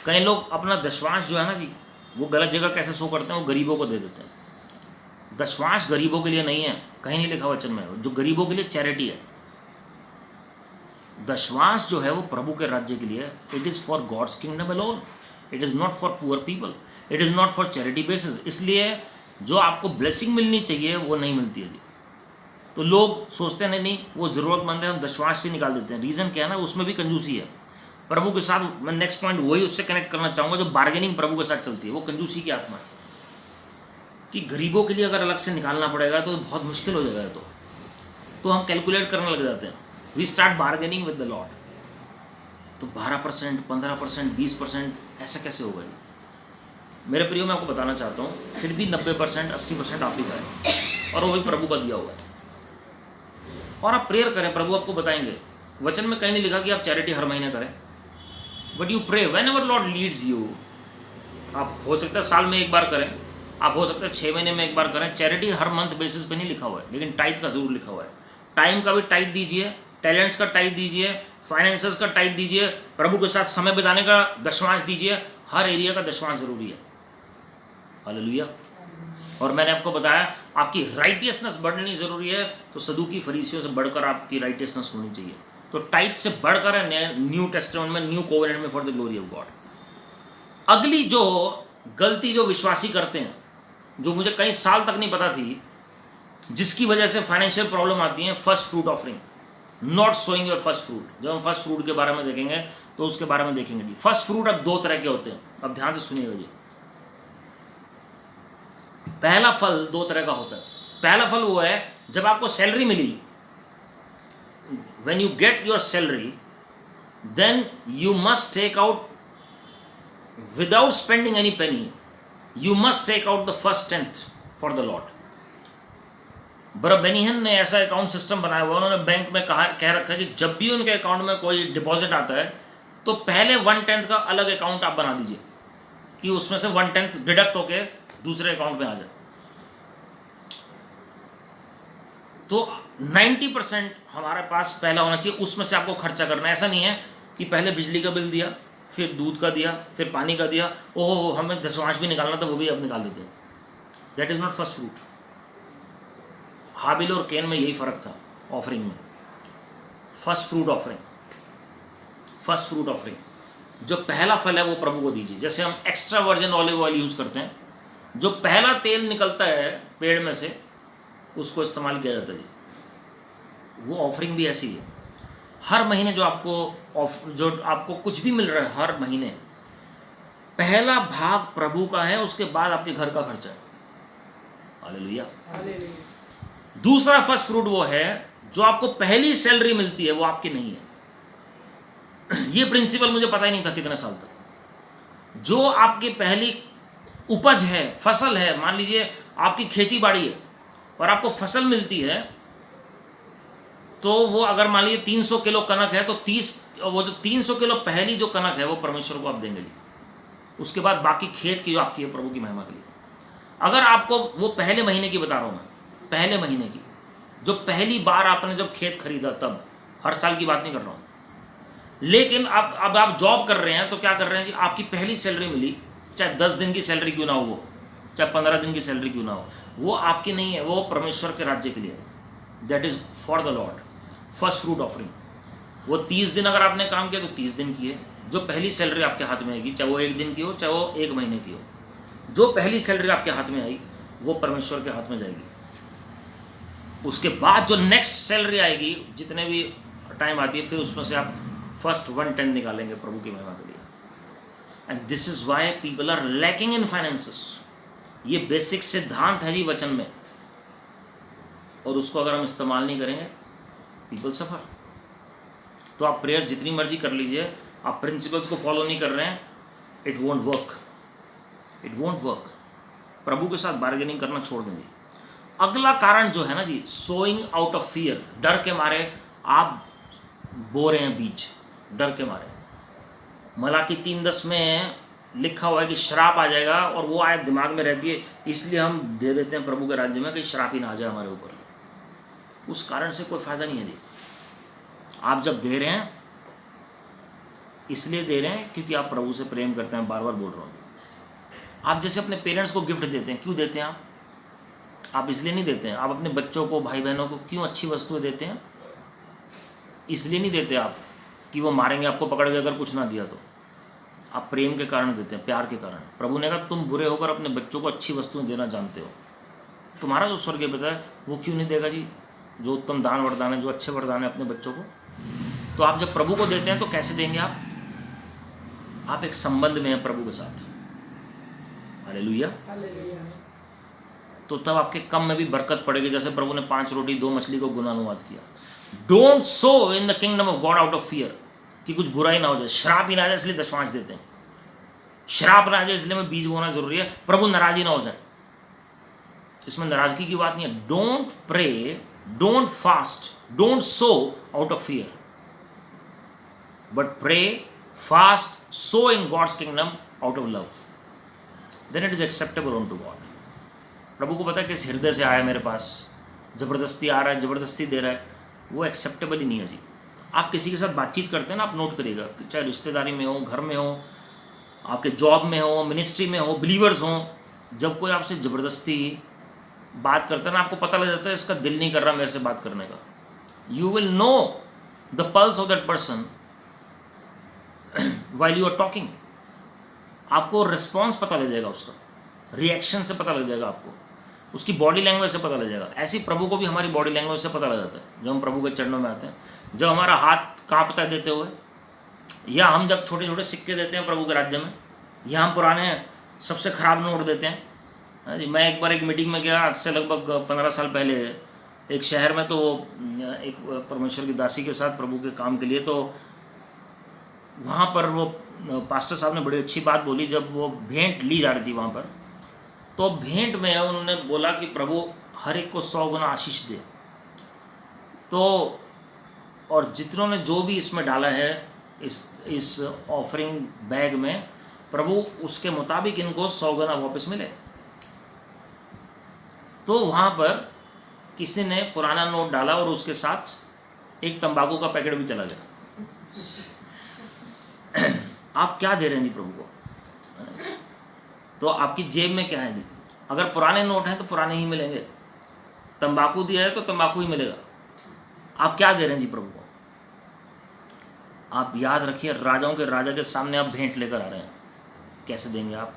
कई लोग अपना दशवांश जो है ना जी, वो गलत जगह कैसे शो करते हैं, वो गरीबों को दे देते हैं। दशवांश गरीबों के लिए नहीं है, कहीं नहीं लिखा वचन में। जो गरीबों के लिए चैरिटी है, दशवांश जो है वो प्रभु के राज्य के लिए। It is for God's kingdom alone, it is not for poor people, it is not for charity basis. इसलिए जो आपको ब्लेसिंग मिलनी चाहिए वो नहीं मिलती है जी। तो लोग सोचते हैं नहीं वो ज़रूरतमंद है, हम दशवांश से निकाल देते हैं। रीज़न क्या है ना, उसमें भी कंजूसी है प्रभु के साथ। मैं नेक्स्ट पॉइंट वही उससे कनेक्ट करना चाहूँगा, जो बार्गेनिंग प्रभु के साथ चलती है, वो कंजूसी की आत्मा है। कि गरीबों के लिए अगर अलग से निकालना पड़ेगा तो बहुत मुश्किल हो जाएगा। तो हम कैलकुलेट करने लग जाते हैं, we start bargaining with the Lord. तो 12%, 15%, 20% ऐसा कैसे होगा जी? मेरे प्रियो, मैं आपको बताना चाहता हूँ, फिर भी 90%, 80% आप ही का है, और वो भी प्रभु का दिया हुआ है। और आप प्रेयर करें, प्रभु आपको बताएंगे। वचन में कहीं नहीं लिखा कि आप चैरिटी हर महीने करें, but you pray whenever Lord leads you. आप हो सकता है साल में एक बार करें, आप हो सकता है 6 महीने में एक बार करें। चैरिटी हर मंथ बेसिस पे नहीं लिखा हुआ है, लेकिन टाइथ का जरूर लिखा हुआ है। टाइम का भी टाइथ दीजिए, टैलेंट्स का टाइथ दीजिए, फाइनेंसेस का टाइथ दीजिए, प्रभु के साथ समय बिताने का दशवांश दीजिए। हर एरिया का दशवांश जरूरी है। हालेलुया। और मैंने आपको बताया आपकी राइटियसनेस बढ़नी जरूरी है, तो सदूकी फरीसियों से बढ़कर आपकी राइटियसनेस होनी चाहिए। तो टाइथ से बढ़कर है न्यू टेस्टामेंट में, न्यू कोवेनेंट में, for the glory of God. अगली जो गलती जो विश्वासी करते हैं, जो मुझे कई साल तक नहीं पता थी, जिसकी वजह से फाइनेंशियल प्रॉब्लम आती है, first fruit offering, not sowing your first fruit. जब हम फर्स्ट फ्रूट के बारे में देखेंगे तो उसके बारे में देखेंगे जी। फर्स्ट फ्रूट अब 2 तरह के होते हैं, अब ध्यान से सुनिएगा जी। पहला फल 2 तरह का होता है। पहला फल वो है जब आपको सैलरी मिली, when you get your salary, then you must take out, without spending any penny, you must take out the first 10th for the Lord. Brother Benny Hinn ने ऐसा अकाउंट सिस्टम बनाया हुआ, उन्होंने बैंक में कह रखा कि जब भी उनके अकाउंट में कोई डिपॉजिट आता है तो पहले 1/10 का अलग अकाउंट आप बना दीजिए, कि उसमें से 1/10 डिडक्ट होके दूसरे अकाउंट में आ जाए। तो 90% हमारे पास पहला होना चाहिए, उसमें से आपको खर्चा करना है। ऐसा नहीं है कि पहले बिजली का बिल दिया, फिर दूध का दिया, फिर पानी का दिया, ओहो हमें दशवांश भी निकालना था, वो भी अब निकाल देते हैं। That is not first fruit. हाबिल और कैन में यही फ़र्क था ऑफरिंग में। First fruit offering, first fruit offering, जो पहला फल है वो प्रभु को दीजिए। जैसे हम extra virgin olive oil use करते हैं, जो पहला तेल निकलता है पेड़ में से, उसको इस्तेमाल किया जाता है जी। वो ऑफरिंग भी ऐसी है। हर महीने जो आपको कुछ भी मिल रहा है, हर महीने पहला भाग प्रभु का है, उसके बाद आपके घर का खर्चा है। हालेलुया। दूसरा फर्स्ट फ्रूट वो है जो आपको पहली सैलरी मिलती है, वो आपकी नहीं है। ये प्रिंसिपल मुझे पता ही नहीं था कितने साल तक। जो आपकी पहली उपज है, फसल है, मान लीजिए आपकी खेती बाड़ी है और आपको फसल मिलती है, तो वो अगर मान लीजिए 300 किलो कनक है, तो वो जो 300 किलो पहली जो कनक है वो परमेश्वर को आप देंगे जी। उसके बाद बाकी खेत की जो आपकी है प्रभु की महिमा के लिए। अगर आपको वो पहले महीने की बता रहा हूँ मैं, पहले महीने की, जो पहली बार आपने जब खेत खरीदा तब, हर साल की बात नहीं कर रहा हूँ। लेकिन अब आप जॉब कर रहे हैं तो क्या कर रहे हैं जी, आपकी पहली सैलरी मिली, चाहे 10 दिन की सैलरी क्यों ना हो, वो चाहे 15 दिन की सैलरी क्यों ना हो, वो आपकी नहीं है, वो परमेश्वर के राज्य के लिए। That is for the Lord, first fruit offering. वो 30 दिन अगर आपने काम किया तो 30 दिन की है, जो पहली सैलरी आपके हाथ में आएगी, चाहे वो 1 दिन की हो, चाहे वो 1 महीने की हो। जो पहली सैलरी आपके हाथ में आई वो परमेश्वर के हाथ में जाएगी। उसके बाद जो नेक्स्ट सैलरी आएगी, जितने भी टाइम आती है, फिर उसमें से आप फर्स्ट 1/10 निकालेंगे प्रभु की महिमा के लिए। And this is why people are lacking in finances. ये बेसिक सिद्धांत है जी वचन में, और उसको अगर हम इस्तेमाल नहीं करेंगे, पीपल सफर। तो आप प्रेयर जितनी मर्जी कर लीजिए, आप प्रिंसिपल्स को फॉलो नहीं कर रहे हैं, it won't work, it won't work. प्रभु के साथ बार्गेनिंग करना छोड़ देंगे। अगला कारण जो है ना जी, सोइंग आउट ऑफ फियर, डर के मारे आप बो रहे हैं बीज, डर के मारे। मलाकी 3:10 में लिखा हुआ है कि श्राप आ जाएगा, और वो आयत दिमाग में रहती है, इसलिए हम दे देते हैं प्रभु के राज्य में कि श्राप ही ना आ जाए हमारे ऊपर। उस कारण से कोई फायदा नहीं है जी। आप जब दे रहे हैं इसलिए दे रहे हैं क्योंकि आप प्रभु से प्रेम करते हैं, बार बार बोल रहा हूँ। आप जैसे अपने पेरेंट्स को गिफ्ट देते हैं, क्यों देते हैं आप इसलिए नहीं देते हैं। आप अपने बच्चों को, भाई बहनों को क्यों अच्छी वस्तुएं देते हैं? इसलिए नहीं देते आप कि वो मारेंगे आपको पकड़ के अगर कुछ ना दिया तो। आप प्रेम के कारण देते हैं, प्यार के कारण। प्रभु ने कहा तुम बुरे होकर अपने बच्चों को अच्छी वस्तुएं देना जानते हो, तुम्हारा जो स्वर्गीय पिता है वो क्यों नहीं देगा जी, जो उत्तम दान वरदान है, जो अच्छे वरदान है अपने बच्चों को। तो आप जब प्रभु को देते हैं तो कैसे देंगे आप एक संबंध में हैं प्रभु के साथ। हालेलुया। तो तब आपके कम में भी बरकत पड़ेगी, जैसे प्रभु ने 5 रोटी 2 मछली को गुणानुवाद किया। Don't so in the kingdom of God out of fear, कि कुछ बुराई ना हो जाए, श्राप ही ना आ जाए इसलिए दशमांश देते हैं। श्राप ना आ जाए इसलिए मैं बीज बोना जरूरी है, प्रभु नाराजी ना हो जाए, इसमें नाराजगी की बात नहीं है। Don't pray, don't fast, don't sow out of fear, but pray, fast, sow in God's kingdom out of love, then it is acceptable on to God. प्रभु को पता है किस हृदय से आया मेरे पास, जबरदस्ती आ रहा है, जबरदस्ती दे रहा है, वो एक्सेप्टेबल ही नहीं है जी। आप किसी के साथ बातचीत करते हैं ना, आप नोट करिएगा, चाहे रिश्तेदारी में हो, घर में हो, आपके जॉब में हो, मिनिस्ट्री में हो, बिलीवर्स हो, जब कोई आपसे ज़बरदस्ती बात करता है ना, आपको पता लग जाता है इसका दिल नहीं कर रहा मेरे से बात करने का। You will know the pulse of that person while you are talking. आपको रिस्पॉन्स पता लग जाएगा, उसका रिएक्शन से पता लग जाएगा, आपको उसकी बॉडी लैंग्वेज से पता लग जाएगा। ऐसी प्रभु को भी हमारी बॉडी लैंग्वेज से पता लग जाता है। जब हम प्रभु के चरणों में आते हैं, जब हमारा हाथ कांपता है देते हुए, या हम जब छोटे छोटे सिक्के देते हैं प्रभु के राज्य में, या हम पुराने सबसे ख़राब नोट देते हैं। हाँ जी, मैं एक बार एक मीटिंग में गया, आज से लगभग 15 साल पहले, एक शहर में, तो एक परमेश्वर की दासी के साथ प्रभु के काम के लिए, तो वहाँ पर वो पास्टर साहब ने बड़ी अच्छी बात बोली। जब वो भेंट ली जा रही थी वहाँ पर, तो भेंट में उन्होंने बोला कि प्रभु हर एक को 100 गुना आशीष दे। तो और जितनों ने जो भी इसमें डाला है इस ऑफरिंग बैग में, प्रभु उसके मुताबिक इनको 100 गुना वापस मिले। तो वहाँ पर किसी ने पुराना नोट डाला और उसके साथ एक तंबाकू का पैकेट भी चला गया। आप क्या दे रहे हैं जी प्रभु को? तो आपकी जेब में क्या है जी? अगर पुराने नोट हैं तो पुराने ही मिलेंगे, तंबाकू दिया है तो तंबाकू ही मिलेगा। आप क्या दे रहे हैं जी प्रभु को? आप याद रखिए, राजाओं के राजा के सामने आप भेंट लेकर आ रहे हैं, कैसे देंगे आप?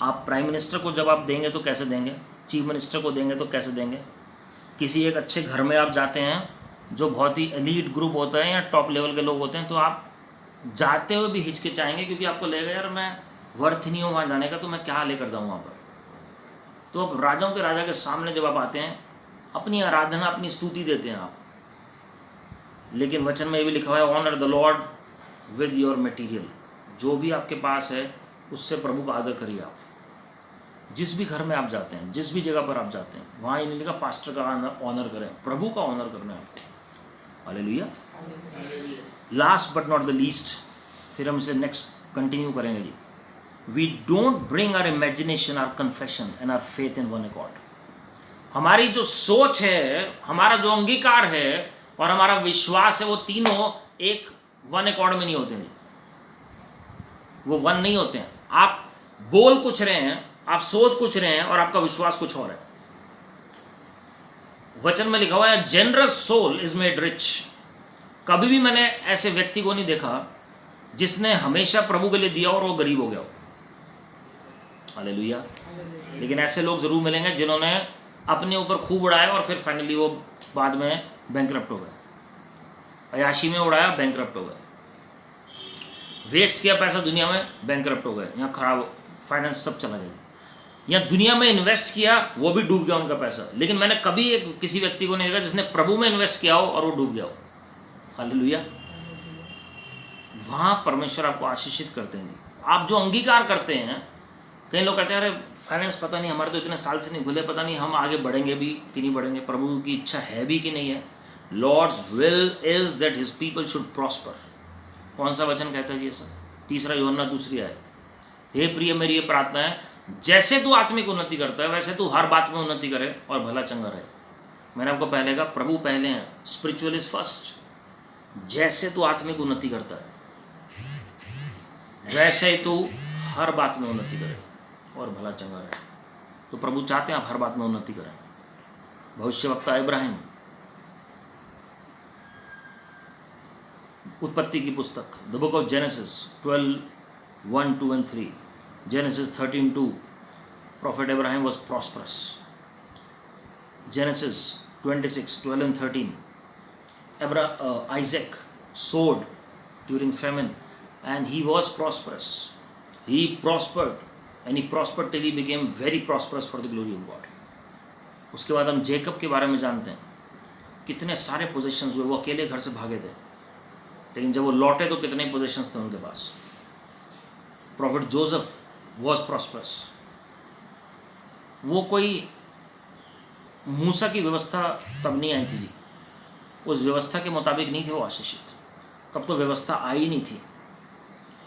आप प्राइम मिनिस्टर को जब आप देंगे तो कैसे देंगे? चीफ मिनिस्टर को देंगे तो कैसे देंगे? किसी एक अच्छे घर में आप जाते हैं, जो बहुत ही एलीट ग्रुप होता है या टॉप लेवल के लोग होते हैं, तो आप जाते हुए भी हिचकिचाएंगे, क्योंकि आपको लगेगा यार मैं वर्थ नहीं हूँ वहाँ जाने का, तो मैं क्या लेकर जाऊँ वहाँ पर। तो अब राजाओं के राजा के सामने जब आप आते हैं, अपनी आराधना, अपनी स्तुति देते हैं आप। लेकिन वचन में ये भी लिखा हुआ है, honour the Lord with your material. जो भी आपके पास है उससे प्रभु का आदर करिए आप। जिस भी घर में आप जाते हैं, जिस भी जगह पर आप जाते हैं, वहाँ ये नहीं लिखा पास्टर का ऑनर करें, प्रभु का ऑनर करना है आपको। Hallelujah. Last but not the least, फिर हम इसे नेक्स्ट कंटिन्यू करेंगे जी। We don't bring our imagination, our confession and our faith in one accord. हमारी जो सोच है, हमारा जो अंगीकार है और हमारा विश्वास है, वो तीनों एक वन अकॉर्ड में नहीं होते हैं, वो वन नहीं होते हैं। आप बोल कुछ रहे हैं, आप सोच कुछ रहे हैं, और आपका विश्वास कुछ और है। वचन में लिखा हुआ है, generous soul is made rich. कभी भी मैंने ऐसे व्यक्ति को नहीं देखा जिसने हमेशा प्रभु के लिए दिया और वो गरीब हो गया हो। हालेलुया। लेकिन ऐसे लोग ज़रूर मिलेंगे जिन्होंने अपने ऊपर खूब उड़ाया और फिर फाइनली वो बाद में बैंकरप्ट हो गए, अयाशी में उड़ाया, बैंकरप्ट हो गए, वेस्ट किया पैसा दुनिया में, बैंकरप्ट हो गए, यहाँ खराब फाइनेंस सब चला गया। या दुनिया में इन्वेस्ट किया, वो भी डूब गया उनका पैसा। लेकिन मैंने कभी एक किसी व्यक्ति को नहीं देखा जिसने प्रभु में इन्वेस्ट किया हो और वो डूब गया हो। हालेलुया। वहाँ परमेश्वर आपको आशीषित करते हैं। आप जो अंगीकार करते हैं, कई लोग कहते हैं अरे फाइनेंस पता नहीं, हमारे तो इतने साल से नहीं खुले, पता नहीं हम आगे बढ़ेंगे भी कि नहीं बढ़ेंगे, प्रभु की इच्छा है भी कि नहीं है। Lord's will is that his people should prosper. कौन सा वचन कहता है जी ऐसा? 3 यूहन्ना 2 आयत। हे प्रिय, मेरी ये प्रार्थना है, जैसे तू आत्मिक उन्नति करता है वैसे तू हर बात में उन्नति करे और भला चंगा रहे। मैंने आपको पहले कहा प्रभु पहले हैं, स्पिरिचुअल इज फर्स्ट। जैसे तू आत्मिक उन्नति करता है वैसे ही तू हर बात में उन्नति करे और भला चंगा रहे। तो प्रभु चाहते हैं आप हर बात में उन्नति करें। भविष्यवक्ता इब्राहिम, उत्पत्ति की पुस्तक, the book of genesis 12:1, 2 and 3, Genesis 13:2, Prophet Abraham was prosperous. Genesis 26:12 and 13, Isaac sowed during famine and he was prosperous. He prospered and he prospered till he became very prosperous for the glory of God. उसके बाद हम Jacob के बारे में जानते हैं, कितने सारे पोजीशंस हुए। वो अकेले घर से भागे थे, लेकिन जब वो लौटे तो कितने पोजीशंस थे उनके पास। Prophet Joseph was prosperous. वो कोई मूसा की व्यवस्था तब नहीं आई थी जी, उस व्यवस्था के मुताबिक नहीं थे वो आशीषित, तब तो व्यवस्था आई नहीं थी।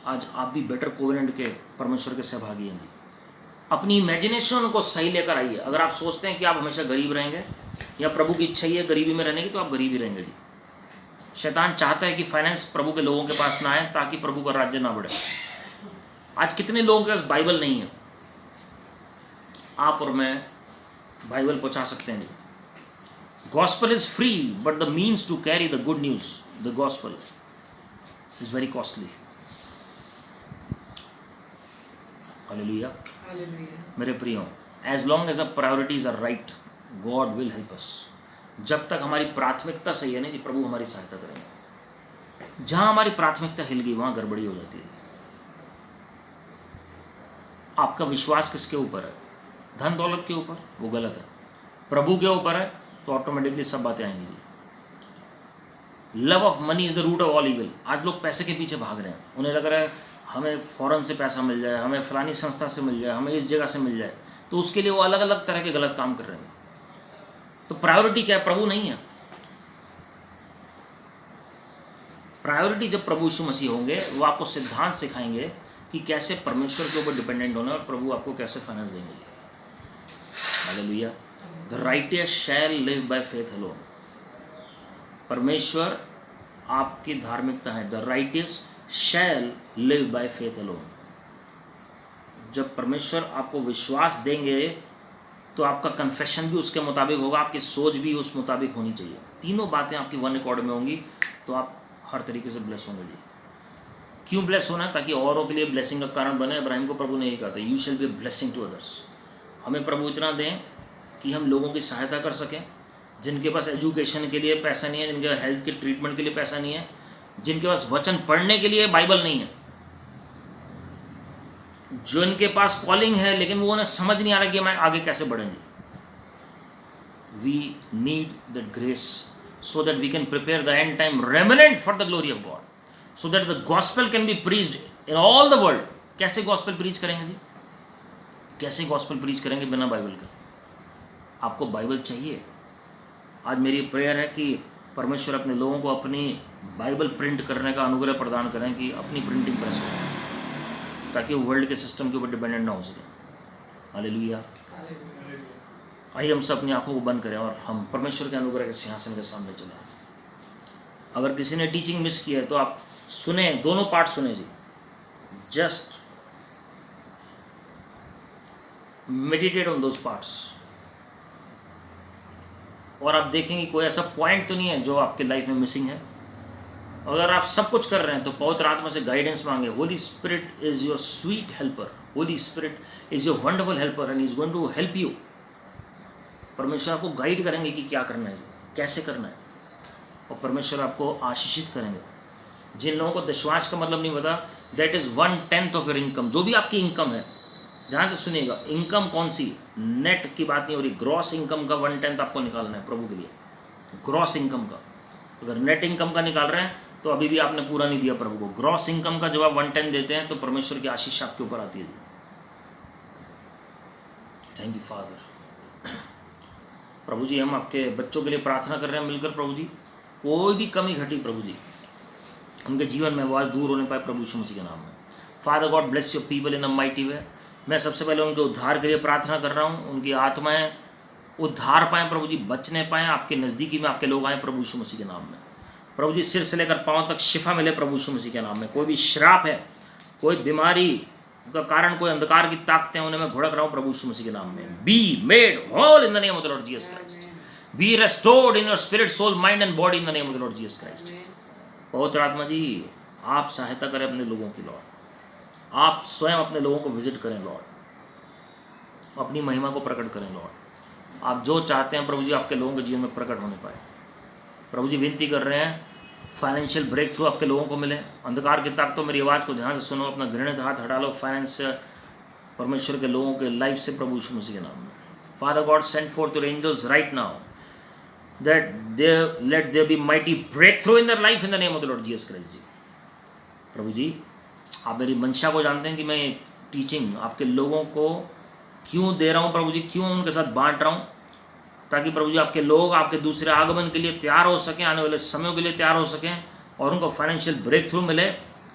आज आप भी बेटर कोवेनेंट के परमेश्वर के सहभागी हैं जी। अपनी इमेजिनेशन को सही लेकर आइए। अगर आप सोचते हैं कि आप हमेशा गरीब रहेंगे या प्रभु की इच्छा ही है गरीबी में रहने की, तो आप गरीब ही रहेंगे जी। शैतान चाहता है कि फाइनेंस प्रभु के लोगों के पास ना आए ताकि प्रभु का राज्य ना बढ़े। आज कितने लोगों के पास बाइबल नहीं है? आप और मैं बाइबल पहुंचा सकते हैं। Gospel is free but the means to carry the good news, the gospel is very costly. Hallelujah. मेरे प्रियो, as long as a priorities are right, God will help us. जब तक हमारी प्राथमिकता सही है ना जी, प्रभु हमारी सहायता करेंगे। जहां हमारी प्राथमिकता हिल गई वहां गड़बड़ी हो जाती है। आपका विश्वास किसके ऊपर है? धन दौलत के ऊपर? वो गलत है। प्रभु के ऊपर है तो ऑटोमेटिकली सब बातें आएंगी। Love of money is the root of all evil. आज लोग पैसे के पीछे भाग रहे हैं, उन्हें लग रहा है हमें फॉरेन से पैसा मिल जाए, हमें फलानी संस्था से मिल जाए, हमें इस जगह से मिल जाए, तो उसके लिए वो अलग अलग तरह के गलत काम कर रहे हैं। तो प्रायोरिटी क्या है? प्रभु नहीं है। प्रायोरिटी जब प्रभु यीशु मसीह होंगे, वो आपको सिद्धांत सिखाएंगे कि कैसे परमेश्वर के ऊपर डिपेंडेंट होना है और प्रभु आपको कैसे फाइनेंस देंगे। Hallelujah. The righteous shall live by faith alone. परमेश्वर आपकी धार्मिकता है। The righteous shall live by faith alone. जब परमेश्वर आपको विश्वास देंगे तो आपका कन्फेशन भी उसके मुताबिक होगा, आपकी सोच भी उस मुताबिक होनी चाहिए। तीनों बातें आपकी वन अकॉर्ड में होंगी तो आप हर तरीके से ब्लेस होंगे जी। क्यों ब्लेस होना? ताकि औरों के लिए ब्लेसिंग का कारण बने। इब्राहिम को प्रभु ने यही कहा था, you shall be a blessing to others. हमें प्रभु इतना दें कि हम लोगों की सहायता कर सकें, जिनके पास एजुकेशन के लिए पैसा नहीं है, जिनके हेल्थ के ट्रीटमेंट के लिए पैसा नहीं है, जिनके पास वचन पढ़ने के लिए बाइबल नहीं है, जो इनके पास कॉलिंग है लेकिन वो उन्हें समझ नहीं आ रहा कि मैं आगे कैसे बढ़ेंगे। We need that grace so that we can prepare the end time remnant for the glory of God, so that the gospel can be preached in all the world. कैसे gospel preach करेंगे जी? कैसे gospel preach करेंगे बिना Bible के? आपको Bible चाहिए। आज मेरी प्रेयर है कि परमेश्वर अपने लोगों को अपनी बाइबल प्रिंट करने का अनुग्रह प्रदान करें, कि अपनी प्रिंटिंग प्रेस हो, ताकि वो वर्ल्ड के सिस्टम के ऊपर डिपेंडेंट ना हो सके। हालेलुया। आइए हम सब अपनी आंखों को बंद करें और हम परमेश्वर के अनुग्रह के सिंहासन के सामने चलें। अगर किसी ने टीचिंग मिस की है तो आप सुने, दोनों पार्ट सुने जी। Just meditate on those parts और आप देखेंगे कोई ऐसा पॉइंट तो नहीं है जो आपके लाइफ में मिसिंग है। अगर आप सब कुछ कर रहे हैं तो पवित्र आत्मा से गाइडेंस मांगे. Holy Spirit is your sweet helper. Holy Spirit is your wonderful helper and is going to help you. परमेश्वर आपको गाइड करेंगे कि क्या करना है, कैसे करना है, और परमेश्वर आपको आशीषित करेंगे. जिन लोगों को दशवांश का मतलब नहीं पता, that is 1/10 of your income. जो भी आपकी इनकम है, ध्यान से सुनिएगा, इनकम कौन सी, नेट की बात नहीं हो रही, ग्रॉस इनकम का 1/10 आपको निकालना है प्रभु के लिए. ग्रॉस इनकम का. अगर नेट इनकम का निकाल रहे हैं तो अभी भी आपने पूरा नहीं दिया प्रभु को. ग्रॉस इनकम का जब आप 1/10 देते हैं तो परमेश्वर की आशीष आपके ऊपर आती है. Thank you Father. प्रभु जी, हम आपके बच्चों के लिए प्रार्थना कर रहे हैं मिलकर. प्रभु जी, कोई भी कमी घटी प्रभु जी उनके जीवन में, वो आज दूर होने पाए प्रभु यीशु मसीह के नाम में. Father God bless your people in a mighty way. मैं सबसे पहले उनके उद्धार के लिए प्रार्थना कर रहा हूँ. उनकी आत्माएं उद्धार पाएँ प्रभु जी, बचने पाएँ, आपके नज़दीकी में आपके लोग आएँ प्रभु यीशु मसीह के नाम में. प्रभु जी, सिर से लेकर पाँव तक शिफा मिले प्रभु यीशु मसीह के नाम में. कोई भी श्राप है, कोई बीमारी का कारण, कोई अंधकार की ताकतें, उन्हें मैं घुड़क रहा हूँ प्रभु यीशु मसीह के नाम में. Be made whole in the name of the Lord Jesus Christ. Be restored in your spirit, soul, mind and body in the name of the Lord Jesus Christ. पवित्र आत्मा जी, आप सहायता करें अपने लोगों की लॉर्ड. आप स्वयं अपने लोगों को विजिट करें लॉर्ड. अपनी महिमा को प्रकट करें लॉर्ड. आप जो चाहते हैं प्रभु जी आपके लोगों के जीवन में प्रकट होने पाए. प्रभु जी, विनती कर रहे हैं, फाइनेंशियल ब्रेक थ्रू आपके लोगों को मिले. अंधकार की ताकतों, मेरी आवाज़ को ध्यान से सुनो. अपना घृणित हाथ हटा लो फाइनेंस से परमेश्वर के लोगों के लाइफ से प्रभु यीशु मसीह के नाम में. Father God, send forth your angels right now that let there be mighty breakthrough in their life in the name of the Lord Jesus Christ जी. प्रभु जी, आप मेरी मंशा को जानते हैं कि मैं टीचिंग आपके लोगों को क्यों दे रहा हूँ प्रभु जी, क्यों उनके साथ बांट रहा हूँ, ताकि प्रभु जी आपके लोग आपके दूसरे आगमन के लिए तैयार हो सकें, आने वाले समयों के लिए तैयार हो सकें, और उनको फाइनेंशियल ब्रेक थ्रू मिले.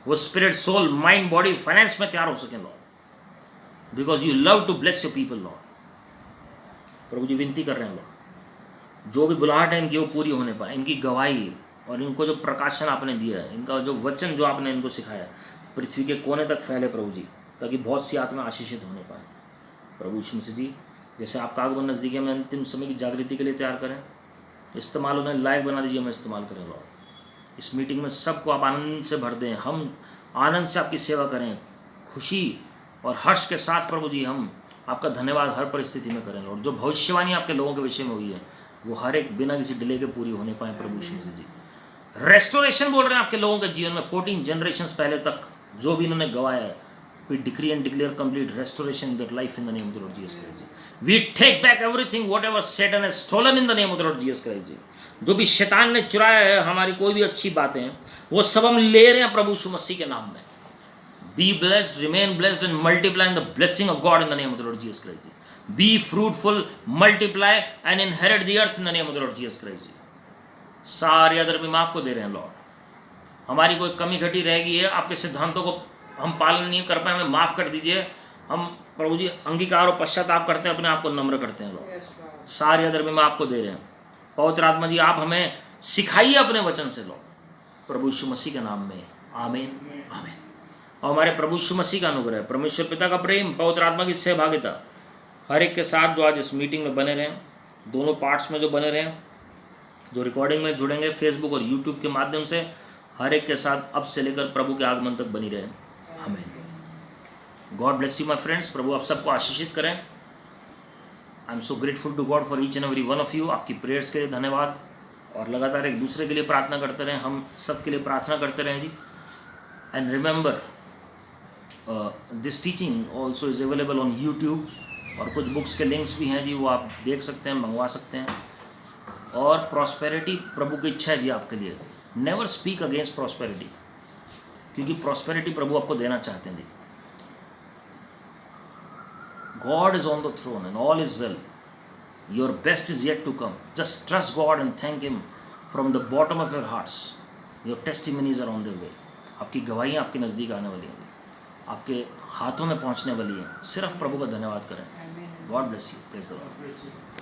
वो spirit, soul, mind, body, finance में तैयार हो सकें Lord, because you love to bless your people Lord. प्रभु जी, विनती कर रहे हैं लॉर्ड, जो भी बुलाहट है इनकी वो पूरी होने पाए. इनकी गवाही और इनको जो प्रकाशन आपने दिया है, इनका जो वचन जो आपने इनको सिखाया, पृथ्वी के कोने तक फैले प्रभु जी, ताकि बहुत सी आत्मा आशीषित होने पाए. प्रभु यीशु मसीह जी, जैसे आपका आगमन नज़दीक है, मैं अंतिम समय की जागृति के लिए तैयार करें. इस्तेमाल उन्हें लायक बना दीजिए, मैं इस्तेमाल करें लॉर्ड. इस मीटिंग में सबको आप आनंद से भर दें. हम आनंद से आपकी सेवा करें, खुशी और हर्ष के साथ प्रभु जी हम आपका धन्यवाद हर परिस्थिति में करें लॉर्ड. जो भविष्यवाणी आपके लोगों के विषय में हुई है, वो हर एक बिना किसी डिले के पूरी होने पाए प्रभु यीशु मसीह जी. रेस्टोरेशन बोल रहे हैं आपके लोगों के जीवन में. 14 जनरेशंस पहले तक जो भी इन्होंने गवाया है, we decree and declare complete restoration in their life in the name of the Lord Jesus Christ जी. We take back everything whatever Satan has stolen in the name of the Lord Jesus Christ जी. जो भी शैतान ने चुराया है हमारी कोई भी अच्छी बातें हैं, वो सब हम ले रहे हैं प्रभु यीशु मसीह के नाम में. Be blessed, remain blessed and multiply in the blessing of God in the name of the Lord Jesus Christ ji. Be fruitful, multiply and inherit the earth in the name of the Lord Jesus Christ. सारी other भी आपको दे रहे हैं Lord. हमारी कोई कमी घटी रहेगी है, आपके सिद्धांतों को हम पालन नहीं कर पाए, हमें माफ़ कर दीजिए. हम प्रभु जी अंगीकार और पश्चाताप करते हैं, अपने आप को नम्र करते हैं लॉर्ड. सारी अदर भी आपको दे रहे हैं. पवित्र आत्मा जी, आप हमें सिखाइए अपने वचन से लॉर्ड, प्रभु यीशु मसीह के नाम में. आमीन, आमीन. और हमारे प्रभु यीशु मसीह का अनुग्रह, परमेश्वर पिता का प्रेम, पवित्र आत्मा की सहभागिता हर एक के साथ जो आज इस मीटिंग में बने रहें, दोनों पार्ट्स में जो बने रहें, जो रिकॉर्डिंग में जुड़ेंगे फेसबुक और यूट्यूब के माध्यम से, हर एक के साथ अब से लेकर प्रभु के आगमन तक बनी रहे. आमीन. God bless you my friends. प्रभु आप सबको आशीषित करें. I am so grateful to God for each and every one of you. आपकी प्रेयर्स के लिए धन्यवाद, और लगातार एक दूसरे के लिए प्रार्थना करते रहें. हम सब के लिए प्रार्थना करते रहें जी. And remember, this teaching also is available on YouTube, और कुछ बुक्स के लिंक्स भी हैं जी, वो आप देख सकते हैं, मंगवा सकते हैं. और प्रॉस्पेरिटी प्रभु की इच्छा है जी आपके लिए. नेवर स्पीक अगेंस्ट प्रॉस्पेरिटी, क्योंकि प्रॉस्पेरिटी प्रभु आपको देना चाहते हैं जी. God is on the throne and all is well. Your best is yet to come. Just trust God and thank him from the bottom of your hearts. Your testimonies are on the way. आपकी गवाहियाँ आपके नज़दीक आने वाली हैं, आपके हाथों में पहुंचने वाली है. सिर्फ प्रभु का धन्यवाद करें. God bless you. Praise the Lord.